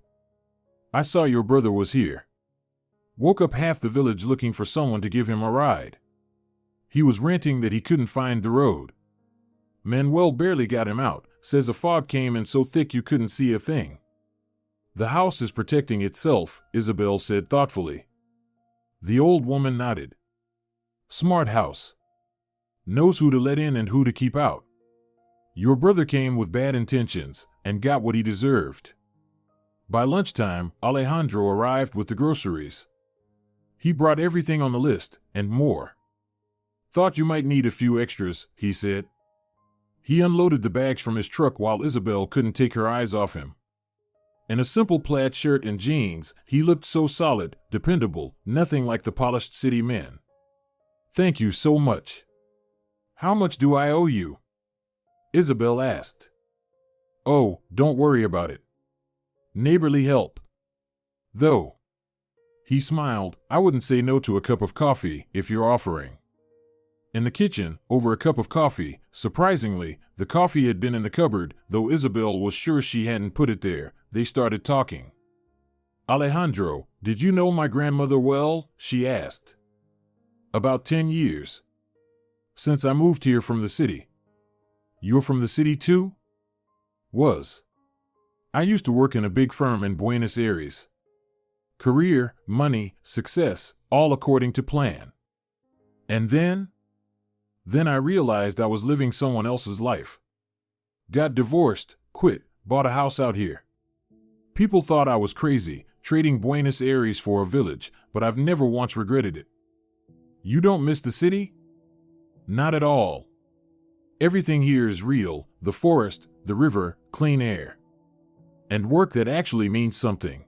I saw your brother was here. Woke up half the village looking for someone to give him a ride. He was ranting that he couldn't find the road. Manuel barely got him out, says a fog came in so thick you couldn't see a thing. The house is protecting itself, Isabel said thoughtfully. The old woman nodded. Smart house. Knows who to let in and who to keep out. Your brother came with bad intentions and got what he deserved. By lunchtime, Alejandro arrived with the groceries. He brought everything on the list and more. Thought you might need a few extras, he said. He unloaded the bags from his truck while Isabel couldn't take her eyes off him. In a simple plaid shirt and jeans, he looked so solid, dependable, nothing like the polished city men. "Thank you so much." "How much do I owe you?" Isabel asked. "Oh, don't worry about it. Neighborly help. Though," he smiled, "I wouldn't say no to a cup of coffee if you're offering." In the kitchen, over a cup of coffee, surprisingly, the coffee had been in the cupboard, though Isabel was sure she hadn't put it there. They started talking. "Alejandro, did you know my grandmother well?" she asked. "About 10 years. Since I moved here from the city." "You're from the city too?" "Was. I used to work in a big firm in Buenos Aires. Career, money, success, all according to plan. And then I realized I was living someone else's life. Got divorced, quit, bought a house out here. People thought I was crazy, trading Buenos Aires for a village, but I've never once regretted it." "You don't miss the city?" "Not at all. Everything here is real, the forest, the river, clean air. And work that actually means something.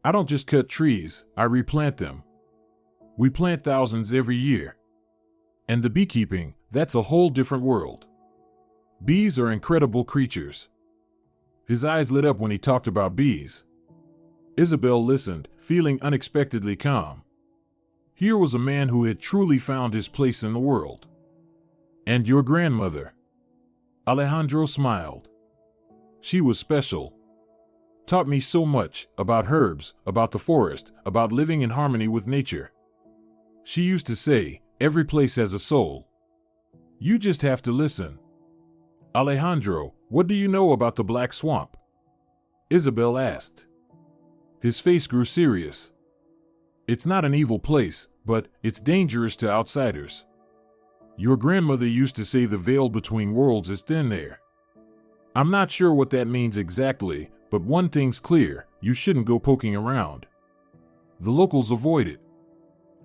I don't just cut trees, I replant them. We plant thousands every year. And the beekeeping, that's a whole different world. Bees are incredible creatures." His eyes lit up when he talked about bees. Isabel listened, feeling unexpectedly calm. Here was a man who had truly found his place in the world. "And your grandmother?" Alejandro smiled. "She was special. Taught me so much, about herbs, about the forest, about living in harmony with nature. She used to say, 'Every place has a soul. You just have to listen.' Alejandro, what do you know about the Black Swamp?" Isabel asked. His face grew serious. "It's not an evil place, but it's dangerous to outsiders. Your grandmother used to say the veil between worlds is thin there. I'm not sure what that means exactly, but one thing's clear, you shouldn't go poking around. The locals avoid it.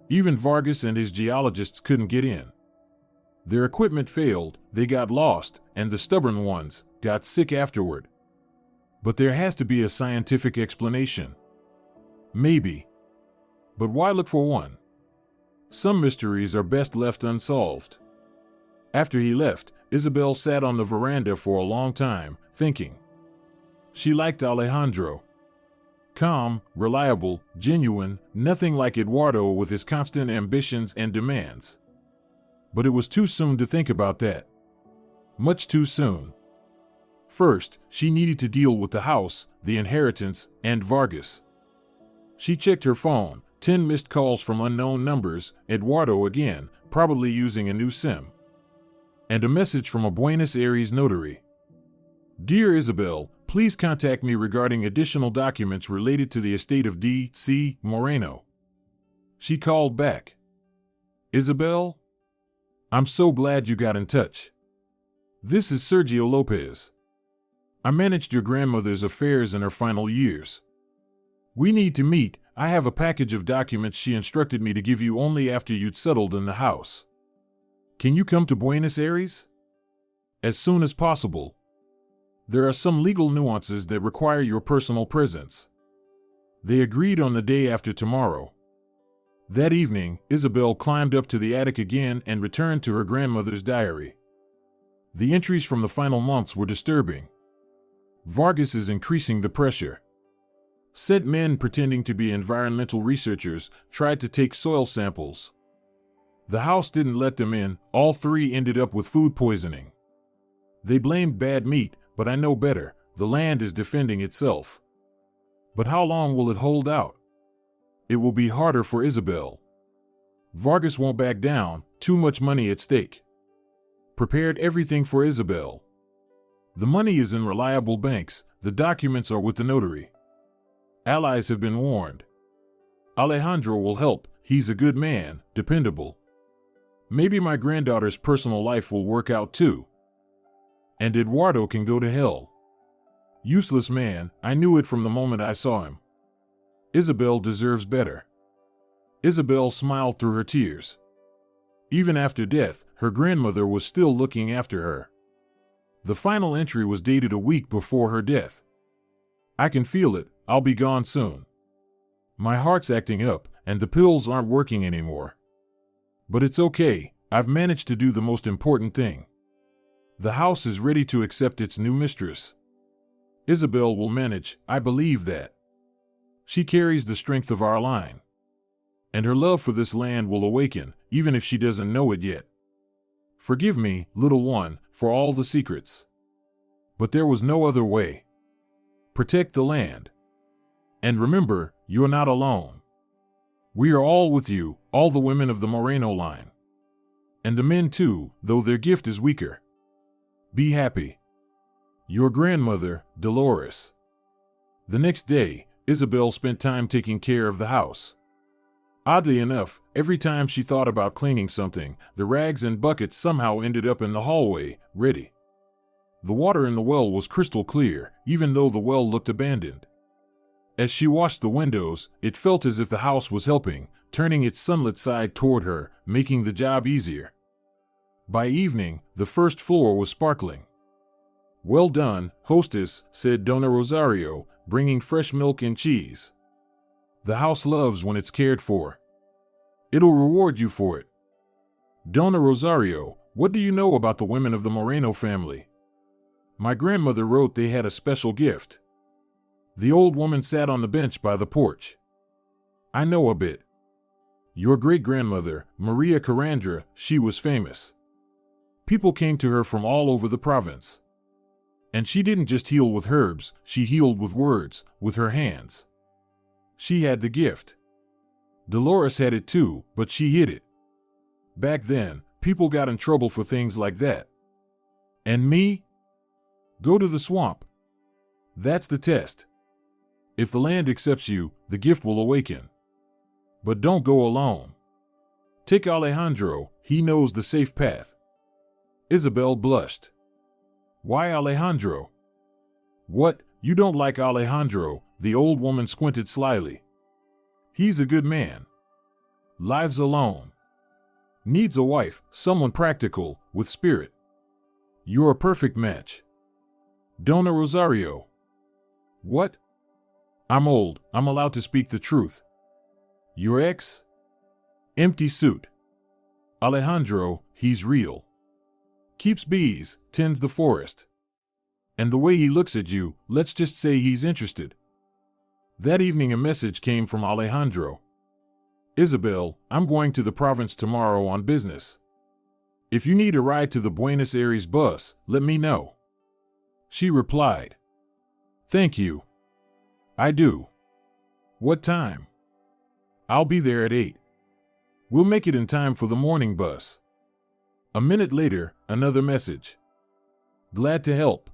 Even Vargas and his geologists couldn't get in. Their equipment failed, they got lost, and the stubborn ones got sick afterward. But there has to be a scientific explanation. Maybe. But why look for one? Some mysteries are best left unsolved." After he left, Isabel sat on the veranda for a long time, thinking. She liked Alejandro. Calm, reliable, genuine, nothing like Eduardo with his constant ambitions and demands. But it was too soon to think about that. Much too soon. First, she needed to deal with the house, the inheritance, and Vargas. She checked her phone, 10 missed calls from unknown numbers, Eduardo again, probably using a new SIM. And a message from a Buenos Aires notary. "Dear Isabel, please contact me regarding additional documents related to the estate of D.C. Moreno." She called back. "Isabel? I'm so glad you got in touch. This is Sergio Lopez. I managed your grandmother's affairs in her final years. We need to meet. I have a package of documents she instructed me to give you only after you'd settled in the house. Can you come to Buenos Aires? As soon as possible. There are some legal nuances that require your personal presence." They agreed on the day after tomorrow. That evening, Isabel climbed up to the attic again and returned to her grandmother's diary. The entries from the final months were disturbing. Vargas is increasing the pressure. Said men pretending to be environmental researchers tried to take soil samples. The house didn't let them in, all 3 ended up with food poisoning. They blamed bad meat, but I know better, the land is defending itself. But how long will it hold out? It will be harder for Isabel. Vargas won't back down, too much money at stake. Prepared everything for Isabel. The money is in reliable banks, the documents are with the notary. Allies have been warned. Alejandro will help, he's a good man, dependable. Maybe my granddaughter's personal life will work out too. And Eduardo can go to hell. Useless man, I knew it from the moment I saw him. Isabel deserves better." Isabel smiled through her tears. Even after death, her grandmother was still looking after her. The final entry was dated a week before her death. I can feel it, I'll be gone soon. My heart's acting up, and the pills aren't working anymore. But it's okay, I've managed to do the most important thing. The house is ready to accept its new mistress. Isabel will manage, I believe that. She carries the strength of our line. And her love for this land will awaken, even if she doesn't know it yet. Forgive me, little one, for all the secrets. But there was no other way. Protect the land. And remember, you're not alone. We are all with you, all the women of the Moreno line. And the men too, though their gift is weaker. Be happy. Your grandmother, Dolores. The next day, Isabel spent time taking care of the house. Oddly enough, every time she thought about cleaning something, the rags and buckets somehow ended up in the hallway, ready. The water in the well was crystal clear, even though the well looked abandoned. As she washed the windows, it felt as if the house was helping, turning its sunlit side toward her, making the job easier. By evening, the first floor was sparkling. Well done, hostess, said Dona Rosario, bringing fresh milk and cheese. The house loves when it's cared for. It'll reward you for it. Dona Rosario, what do you know about the women of the Moreno family? My grandmother wrote they had a special gift. The old woman sat on the bench by the porch. I know a bit. Your great-grandmother, Maria Carandra, she was famous. People came to her from all over the province. And she didn't just heal with herbs, she healed with words, with her hands. She had the gift. Dolores had it too, but she hid it. Back then, people got in trouble for things like that. And me? Go to the swamp. That's the test. If the land accepts you, the gift will awaken. But don't go alone. Take Alejandro, he knows the safe path. Isabel blushed. Why Alejandro? What, you don't like Alejandro? The old woman squinted slyly. He's a good man. Lives alone. Needs a wife, someone practical, with spirit. You're a perfect match. Dona Rosario. What? I'm old, I'm allowed to speak the truth. Your ex? Empty suit. Alejandro, he's real. Keeps bees, tends the forest. And the way he looks at you, let's just say he's interested. That evening a message came from Alejandro. Isabel, I'm going to the province tomorrow on business. If you need a ride to the Buenos Aires bus, let me know. She replied. Thank you. I do. What time? I'll be there at 8. We'll make it in time for the morning bus. A minute later, another message. Glad to help.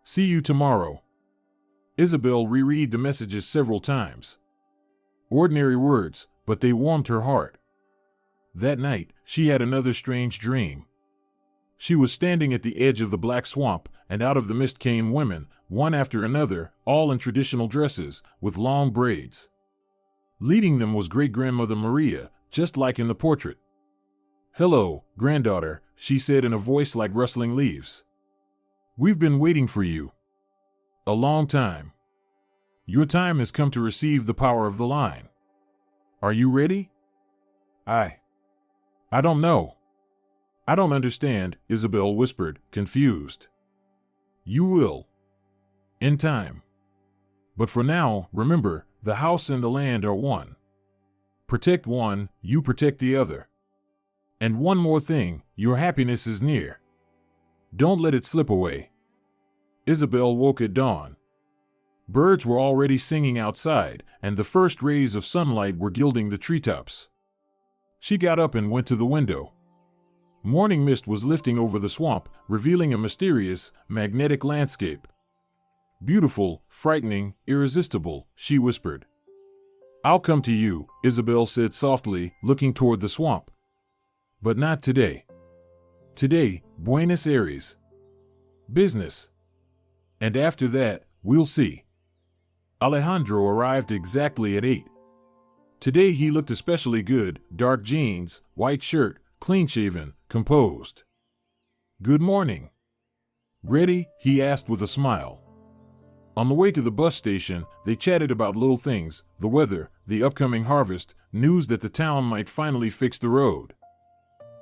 See you tomorrow. Isabel reread the messages several times. Ordinary words, but they warmed her heart. That night, she had another strange dream. She was standing at the edge of the black swamp, and out of the mist came women, one after another, all in traditional dresses, with long braids. Leading them was great-grandmother Maria, just like in the portrait. Hello, granddaughter, she said in a voice like rustling leaves. We've been waiting for you. A long time. Your time has come to receive the power of the line. Are you ready? I don't know. I don't understand, Isabel whispered, confused. You will. In time. But for now, remember, the house and the land are one. Protect one, you protect the other. And one more thing, your happiness is near. Don't let it slip away. Isabel woke at dawn. Birds were already singing outside, and the first rays of sunlight were gilding the treetops. She got up and went to the window. Morning mist was lifting over the swamp, revealing a mysterious, magnetic landscape. Beautiful, frightening, irresistible, she whispered. I'll come to you, Isabel said softly, looking toward the swamp. But not today. Today, Buenos Aires. Business. And after that, we'll see. Alejandro arrived exactly at 8. Today he looked especially good, dark jeans, white shirt, clean-shaven, composed. Good morning. Ready? He asked with a smile. On the way to the bus station, they chatted about little things, the weather, the upcoming harvest, news that the town might finally fix the road.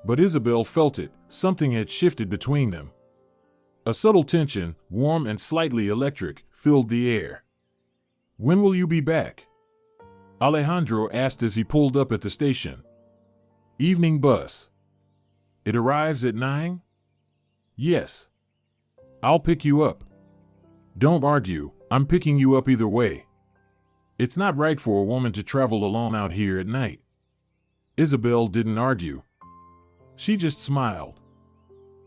But Isabel felt it, something had shifted between them. A subtle tension, warm and slightly electric, filled the air. "When will you be back?" Alejandro asked as he pulled up at the station. "Evening bus. It arrives at 9? "Yes. I'll pick you up." "Don't argue, I'm picking you up either way. It's not right for a woman to travel alone out here at night." Isabel didn't argue. She just smiled.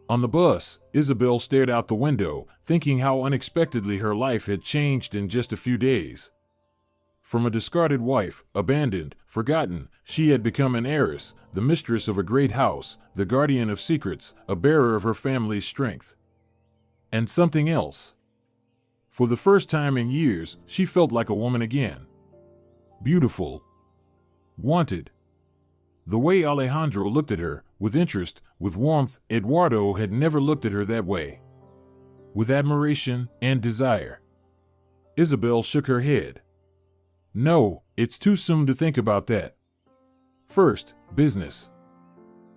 On the bus, Isabel stared out the window, thinking how unexpectedly her life had changed in just a few days. From a discarded wife, abandoned, forgotten, she had become an heiress, the mistress of a great house, the guardian of secrets, a bearer of her family's strength. And something else. For the first time in years, she felt like a woman again. Beautiful. Wanted. The way Alejandro looked at her, with interest, with warmth, Eduardo had never looked at her that way. With admiration and desire. Isabel shook her head. "No, it's too soon to think about that. First, business."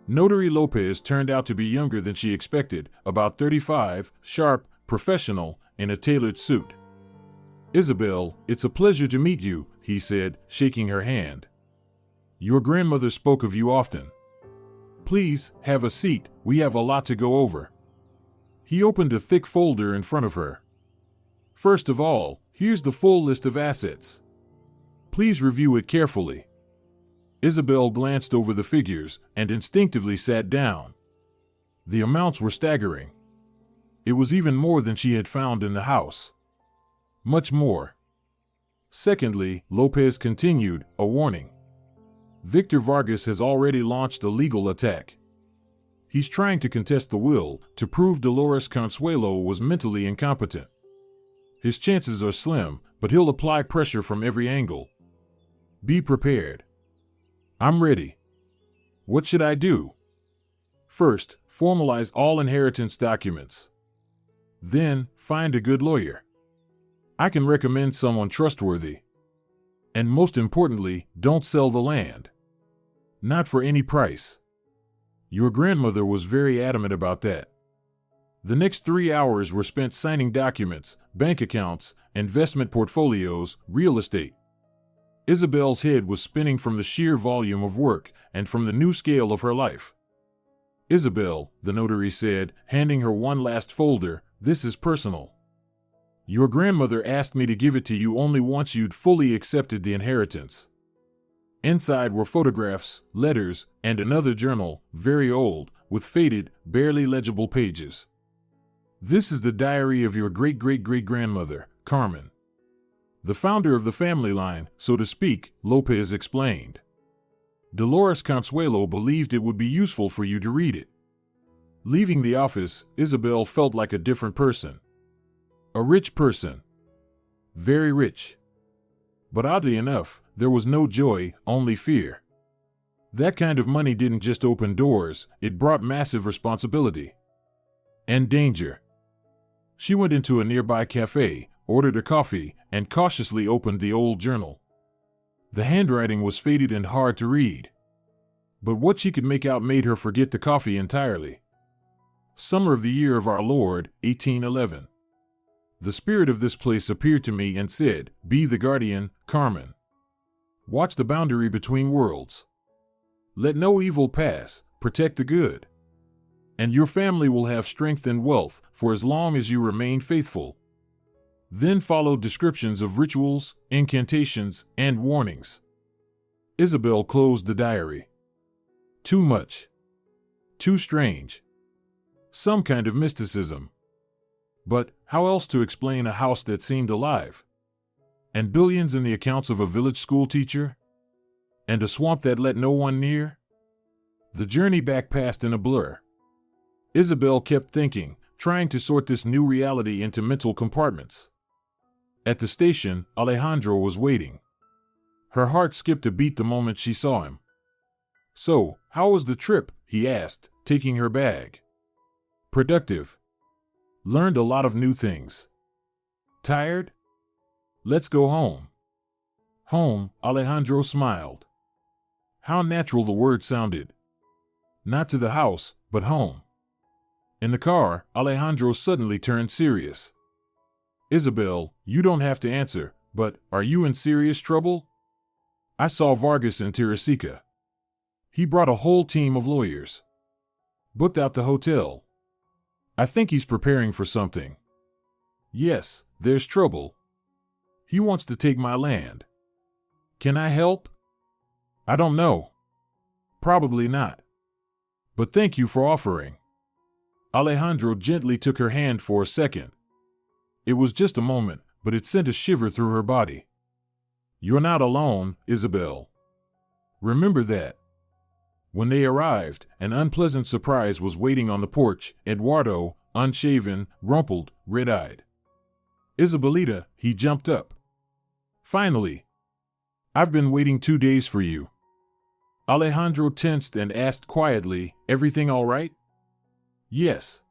Notary Lopez turned out to be younger than she expected, about 35, sharp, professional, in a tailored suit. "Isabel, it's a pleasure to meet you," he said, shaking her hand. "Your grandmother spoke of you often. Please, have a seat, we have a lot to go over." He opened a thick folder in front of her. "First of all, here's the full list of assets. Please review it carefully." Isabel glanced over the figures and instinctively sat down. The amounts were staggering. It was even more than she had found in the house. Much more. Secondly, Lopez continued, a warning. Victor Vargas has already launched a legal attack. He's trying to contest the will, to prove Dolores Consuelo was mentally incompetent. His chances are slim, but he'll apply pressure from every angle. Be prepared. I'm ready. What should I do? First, formalize all inheritance documents. Then, find a good lawyer. I can recommend someone trustworthy. And most importantly, don't sell the land. Not for any price. Your grandmother was very adamant about that. The next 3 hours were spent signing documents, bank accounts, investment portfolios, real estate. Isabel's head was spinning from the sheer volume of work and from the new scale of her life. "Isabel," the notary said, handing her one last folder, "this is personal. Your grandmother asked me to give it to you only once you'd fully accepted the inheritance." Inside were photographs, letters, and another journal, very old, with faded, barely legible pages. "This is the diary of your great-great-great-grandmother, Carmen. The founder of the family line, so to speak," Lopez explained. "Dolores Consuelo believed it would be useful for you to read it." Leaving the office, Isabel felt like a different person. A rich person. Very rich. But oddly enough, there was no joy, only fear. That kind of money didn't just open doors, it brought massive responsibility. And danger. She went into a nearby cafe, ordered a coffee, and cautiously opened the old journal. The handwriting was faded and hard to read. But what she could make out made her forget the coffee entirely. Summer of the year of our Lord, 1811. The spirit of this place appeared to me and said, "Be the guardian, Carmen. Watch the boundary between worlds. Let no evil pass, protect the good. And your family will have strength and wealth for as long as you remain faithful." Then followed descriptions of rituals, incantations, and warnings. Isabel closed the diary. Too much. Too strange. Some kind of mysticism. But how else to explain a house that seemed alive? And billions in the accounts of a village school teacher? And a swamp that let no one near? The journey back passed in a blur. Isabel kept thinking, trying to sort this new reality into mental compartments. At the station, Alejandro was waiting. Her heart skipped a beat the moment she saw him. "So, how was the trip?" he asked, taking her bag. "Productive. Learned a lot of new things." "Tired?" Let's go home. Home, Alejandro smiled. How natural the word sounded. Not to the house, but home. In the car, Alejandro suddenly turned serious. Isabel, you don't have to answer, but are you in serious trouble? I saw Vargas in Tirasica. He brought a whole team of lawyers. Booked out the hotel. I think he's preparing for something. Yes, there's trouble. He wants to take my land. Can I help? I don't know. Probably not. But thank you for offering. Alejandro gently took her hand for a second. It was just a moment, but it sent a shiver through her body. You're not alone, Isabel. Remember that. When they arrived, an unpleasant surprise was waiting on the porch. Eduardo, unshaven, rumpled, red-eyed. Isabelita, he jumped up. Finally. I've been waiting 2 days for you. Alejandro tensed and asked quietly, everything all right? Yes.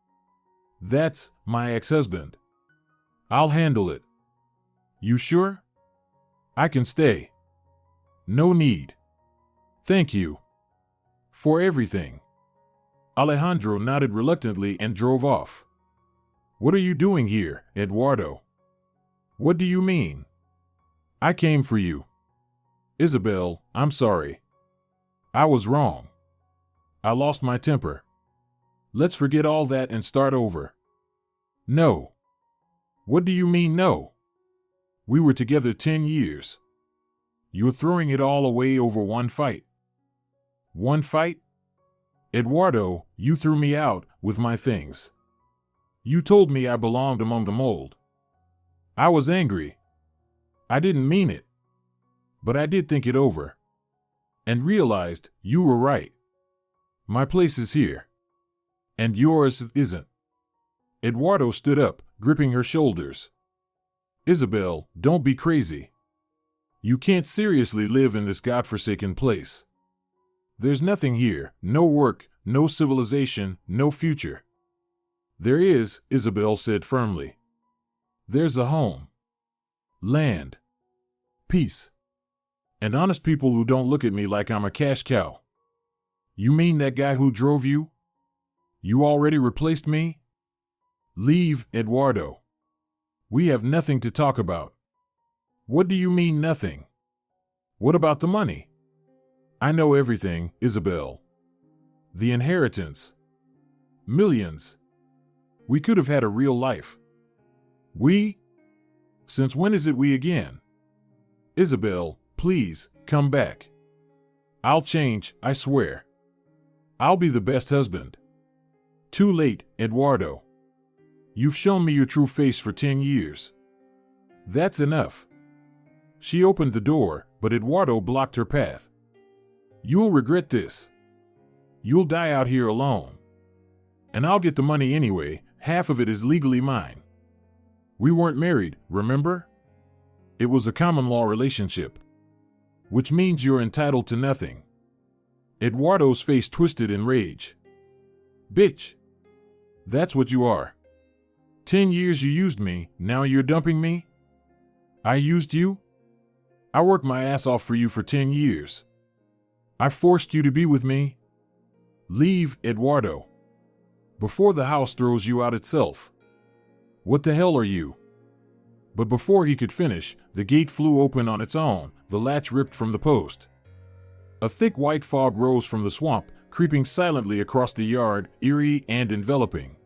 That's my ex-husband. I'll handle it. You sure? I can stay. No need. Thank you. For everything. Alejandro nodded reluctantly and drove off. What are you doing here, Eduardo? What do you mean? I came for you. Isabel, I'm sorry. I was wrong. I lost my temper. Let's forget all that and start over. No. What do you mean no? We were together 10 years. You're throwing it all away over one fight. One fight? Eduardo, you threw me out with my things. You told me I belonged among the mold. I was angry. I didn't mean it. But I did think it over. And realized you were right. My place is here. And yours isn't. Eduardo stood up, gripping her shoulders. Isabel, don't be crazy. You can't seriously live in this godforsaken place. There's nothing here, no work, no civilization, no future. There is, Isabel said firmly. There's a home. Land. Peace. And honest people who don't look at me like I'm a cash cow. You mean that guy who drove you? You already replaced me? Leave, Eduardo. We have nothing to talk about. What do you mean nothing? What about the money? I know everything, Isabel. The inheritance. Millions. We could have had a real life. We? Since when is it we again? Isabel, please, come back. I'll change, I swear. I'll be the best husband. Too late, Eduardo. You've shown me your true face for 10 years. That's enough. She opened the door, but Eduardo blocked her path. You'll regret this. You'll die out here alone. And I'll get the money anyway, half of it is legally mine. We weren't married, remember? It was a common law relationship. Which means you're entitled to nothing. Eduardo's face twisted in rage. Bitch. That's what you are. 10 years you used me, now you're dumping me? I used you? I worked my ass off for you for 10 years. I forced you to be with me? Leave, Eduardo. Before the house throws you out itself. What the hell are you? But before he could finish, the gate flew open on its own, the latch ripped from the post. A thick white fog rose from the swamp, creeping silently across the yard, eerie and enveloping.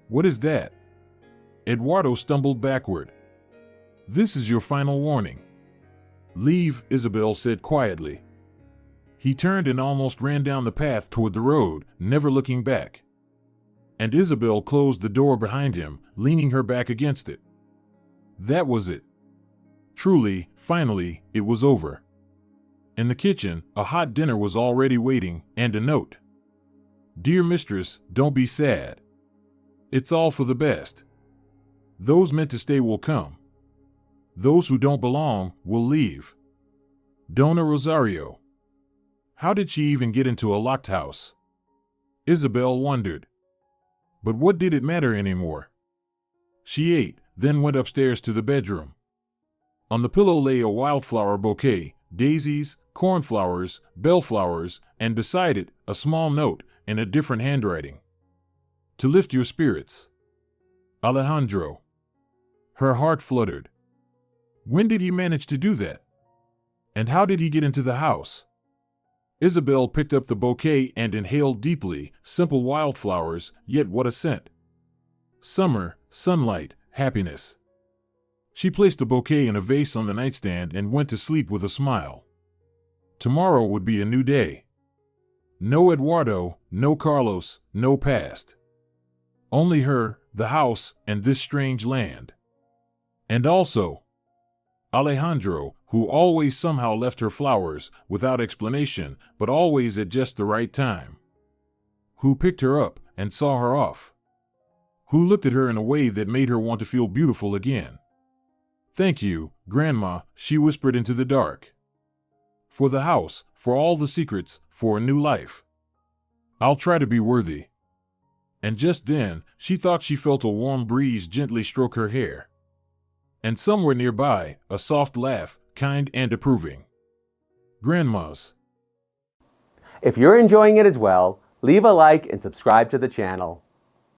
What is that? Eduardo stumbled backward. This is your final warning. Leave, Isabel said quietly. He turned and almost ran down the path toward the road, never looking back. And Isabel closed the door behind him, leaning her back against it. That was it. Truly, finally, it was over. In the kitchen, a hot dinner was already waiting, and a note. Dear mistress, don't be sad. It's all for the best. Those meant to stay will come. Those who don't belong will leave. Dona Rosario. How did she even get into a locked house? Isabel wondered. But what did it matter anymore? She ate, then went upstairs to the bedroom. On the pillow lay a wildflower bouquet, daisies, cornflowers, bellflowers, and beside it, a small note in a different handwriting. To lift your spirits. Alejandro. Her heart fluttered. When did he manage to do that? And how did he get into the house? Isabel picked up the bouquet and inhaled deeply, simple wildflowers, yet what a scent. Summer, sunlight, happiness. She placed the bouquet in a vase on the nightstand and went to sleep with a smile. Tomorrow would be a new day. No Eduardo, no Carlos, no past. Only her, the house, and this strange land. And also Alejandro, who always somehow left her flowers, without explanation, but always at just the right time. Who picked her up and saw her off. Who looked at her in a way that made her want to feel beautiful again. Thank you, Grandma, she whispered into the dark. For the house, for all the secrets, for a new life. I'll try to be worthy. And just then, she thought she felt a warm breeze gently stroke her hair. And somewhere nearby, a soft laugh, kind and approving. Grandma's. If you're enjoying it as well, leave a like and subscribe to the channel.